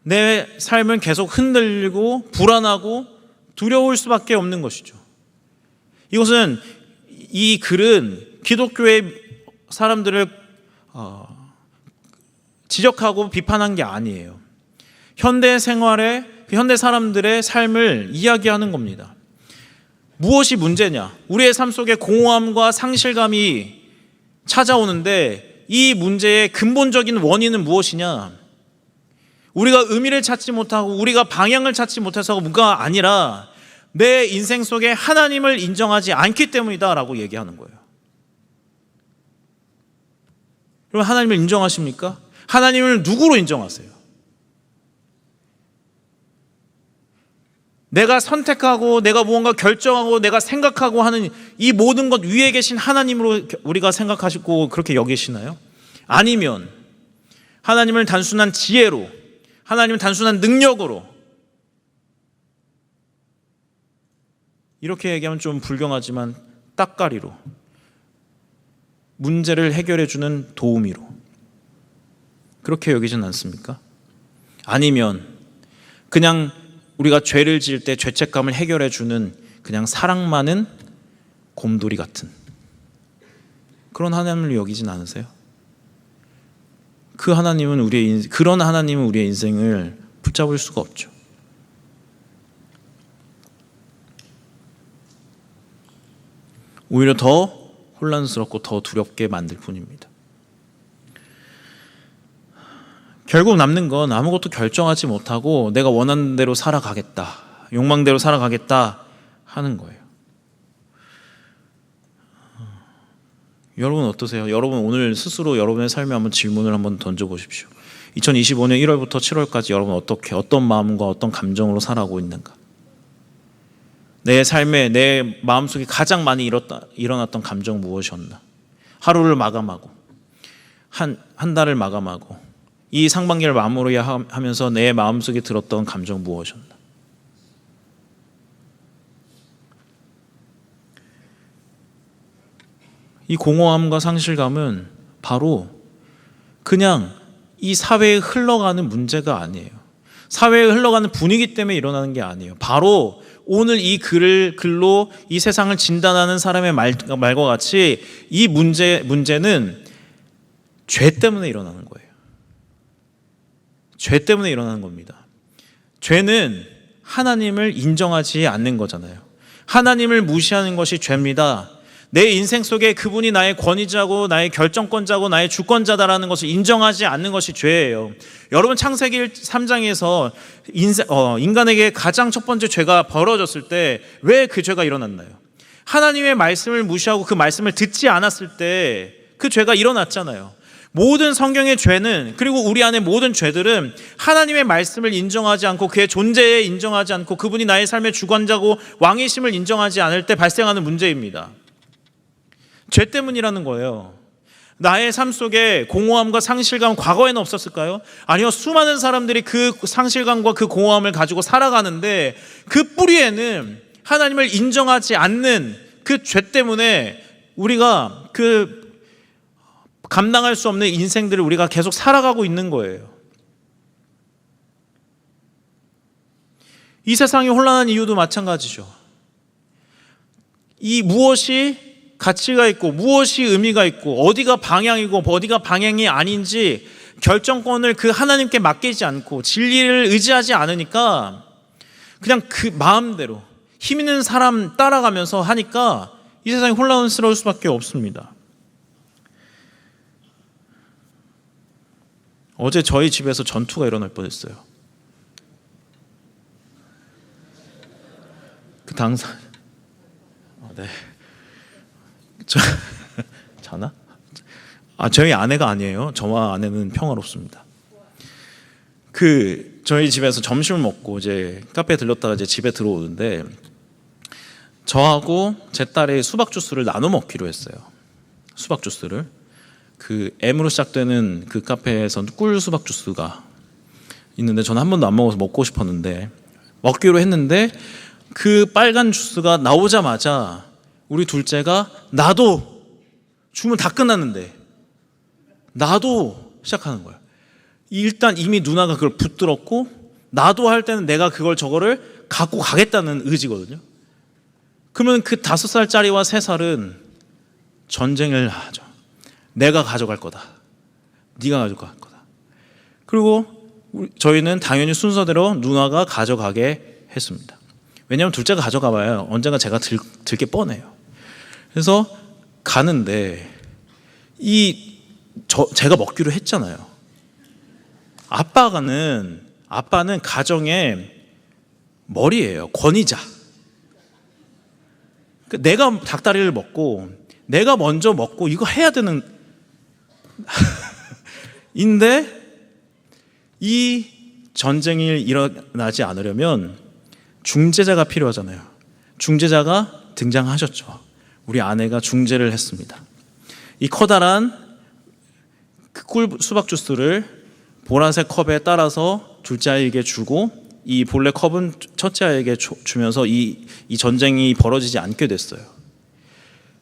내 삶은 계속 흔들리고 불안하고 두려울 수밖에 없는 것이죠. 이것은, 이 글은 기독교의 사람들을 지적하고 비판한 게 아니에요. 현대 생활에 현대 사람들의 삶을 이야기하는 겁니다. 무엇이 문제냐? 우리의 삶 속에 공허함과 상실감이 찾아오는데 이 문제의 근본적인 원인은 무엇이냐? 우리가 의미를 찾지 못하고 우리가 방향을 찾지 못해서가 아니라 내 인생 속에 하나님을 인정하지 않기 때문이다라고 얘기하는 거예요. 그럼 하나님을 인정하십니까? 하나님을 누구로 인정하세요? 내가 선택하고 내가 무언가 결정하고 내가 생각하고 하는 이 모든 것 위에 계신 하나님으로 우리가 생각하시고 그렇게 여기시나요? 아니면 하나님을 단순한 지혜로, 하나님을 단순한 능력으로, 이렇게 얘기하면 좀 불경하지만 따까리로, 문제를 해결해 주는 도우미로 그렇게 여기진 않습니까? 아니면 그냥 우리가 죄를 지을 때 죄책감을 해결해 주는 그냥 사랑 많은 곰돌이 같은 그런 하나님을 여기진 않으세요? 그런 하나님은 우리의 인생을 붙잡을 수가 없죠. 오히려 더 혼란스럽고 더 두렵게 만들 뿐입니다. 결국 남는 건 아무것도 결정하지 못하고 내가 원하는 대로 살아가겠다, 욕망대로 살아가겠다 하는 거예요. 여러분 어떠세요? 여러분 오늘 스스로 여러분의 삶에 한번 질문을 한번 던져보십시오. 2025년 1월부터 7월까지 여러분 어떤 마음과 어떤 감정으로 살아가고 있는가? 내 삶에 내 마음속에 가장 많이 일어났던 감정 무엇이었나? 하루를 마감하고 한 달을 마감하고 이 상반기를 마무리하면서 내 마음속에 들었던 감정 무엇이었나? 이 공허함과 상실감은 바로 그냥 이 사회에 흘러가는 문제가 아니에요. 사회에 흘러가는 분위기 때문에 일어나는 게 아니에요. 바로 오늘 이 글로 이 세상을 진단하는 사람의 말과 같이 이 문제는 죄 때문에 일어나는 거예요. 죄 때문에 일어나는 겁니다. 죄는 하나님을 인정하지 않는 거잖아요. 하나님을 무시하는 것이 죄입니다. 내 인생 속에 그분이 나의 권위자고 나의 결정권자고 나의 주권자다라는 것을 인정하지 않는 것이 죄예요. 여러분 창세기 3장에서 인간에게 가장 첫 번째 죄가 벌어졌을 때 왜 그 죄가 일어났나요? 하나님의 말씀을 무시하고 그 말씀을 듣지 않았을 때 그 죄가 일어났잖아요. 모든 성경의 죄는, 그리고 우리 안의 모든 죄들은 하나님의 말씀을 인정하지 않고 그의 존재에 인정하지 않고 그분이 나의 삶의 주관자고 왕이심을 인정하지 않을 때 발생하는 문제입니다. 죄 때문이라는 거예요. 나의 삶 속에 공허함과 상실감 과거에는 없었을까요? 아니요. 수많은 사람들이 그 상실감과 그 공허함을 가지고 살아가는데 그 뿌리에는 하나님을 인정하지 않는 그 죄 때문에 우리가 그 감당할 수 없는 인생들을 우리가 계속 살아가고 있는 거예요. 이 세상이 혼란한 이유도 마찬가지죠. 이 무엇이 가치가 있고 무엇이 의미가 있고 어디가 방향이고 어디가 방향이 아닌지 결정권을 그 하나님께 맡기지 않고 진리를 의지하지 않으니까 그냥 그 마음대로 힘 있는 사람 따라가면서 하니까 이 세상이 혼란스러울 수밖에 없습니다. 어제 저희 집에서 전투가 일어날 뻔했어요. 그 당사 네. 자나? 저희 아내가 아니에요. 저와 아내는 평화롭습니다. 저희 집에서 점심을 먹고 이제 카페에 들렀다가 이제 집에 들어오는데 저하고 제 딸의 수박 주스를 나눠 먹기로 했어요. 수박 주스를. 그 M으로 시작되는 그 카페에서 꿀 수박 주스가 있는데 저는 한 번도 안 먹어서 먹고 싶었는데 먹기로 했는데 그 빨간 주스가 나오자마자 우리 둘째가 나도 주문 다 끝났는데 나도 시작하는 거야. 일단 이미 누나가 그걸 붙들었고 나도 할 때는 내가 저거를 갖고 가겠다는 의지거든요. 그러면 그 5살짜리와 3살은 전쟁을 하죠. 내가 가져갈 거다. 네가 가져갈 거다. 그리고 저희는 당연히 순서대로 누나가 가져가게 했습니다. 왜냐하면 둘째가 가져가봐야 언젠가 제가 들게 뻔해요. 그래서 가는데 제가 먹기로 했잖아요. 아빠는 가정의 머리예요. 권위자. 내가 닭다리를 먹고 내가 먼저 먹고 이거 해야 되는 인데 이 전쟁이 일어나지 않으려면 중재자가 필요하잖아요. 중재자가 등장하셨죠. 우리 아내가 중재를 했습니다. 이 커다란 그 꿀 수박 주스를 보라색 컵에 따라서 둘째 아이에게 주고 이 본래 컵은 첫째 아이에게 주면서 이 전쟁이 벌어지지 않게 됐어요.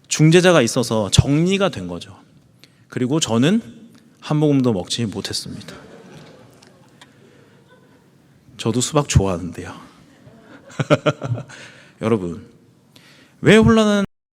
중재자가 있어서 정리가 된 거죠. 그리고 저는 한 모금도 먹지 못했습니다. 저도 수박 좋아하는데요. 여러분, 왜 혼란한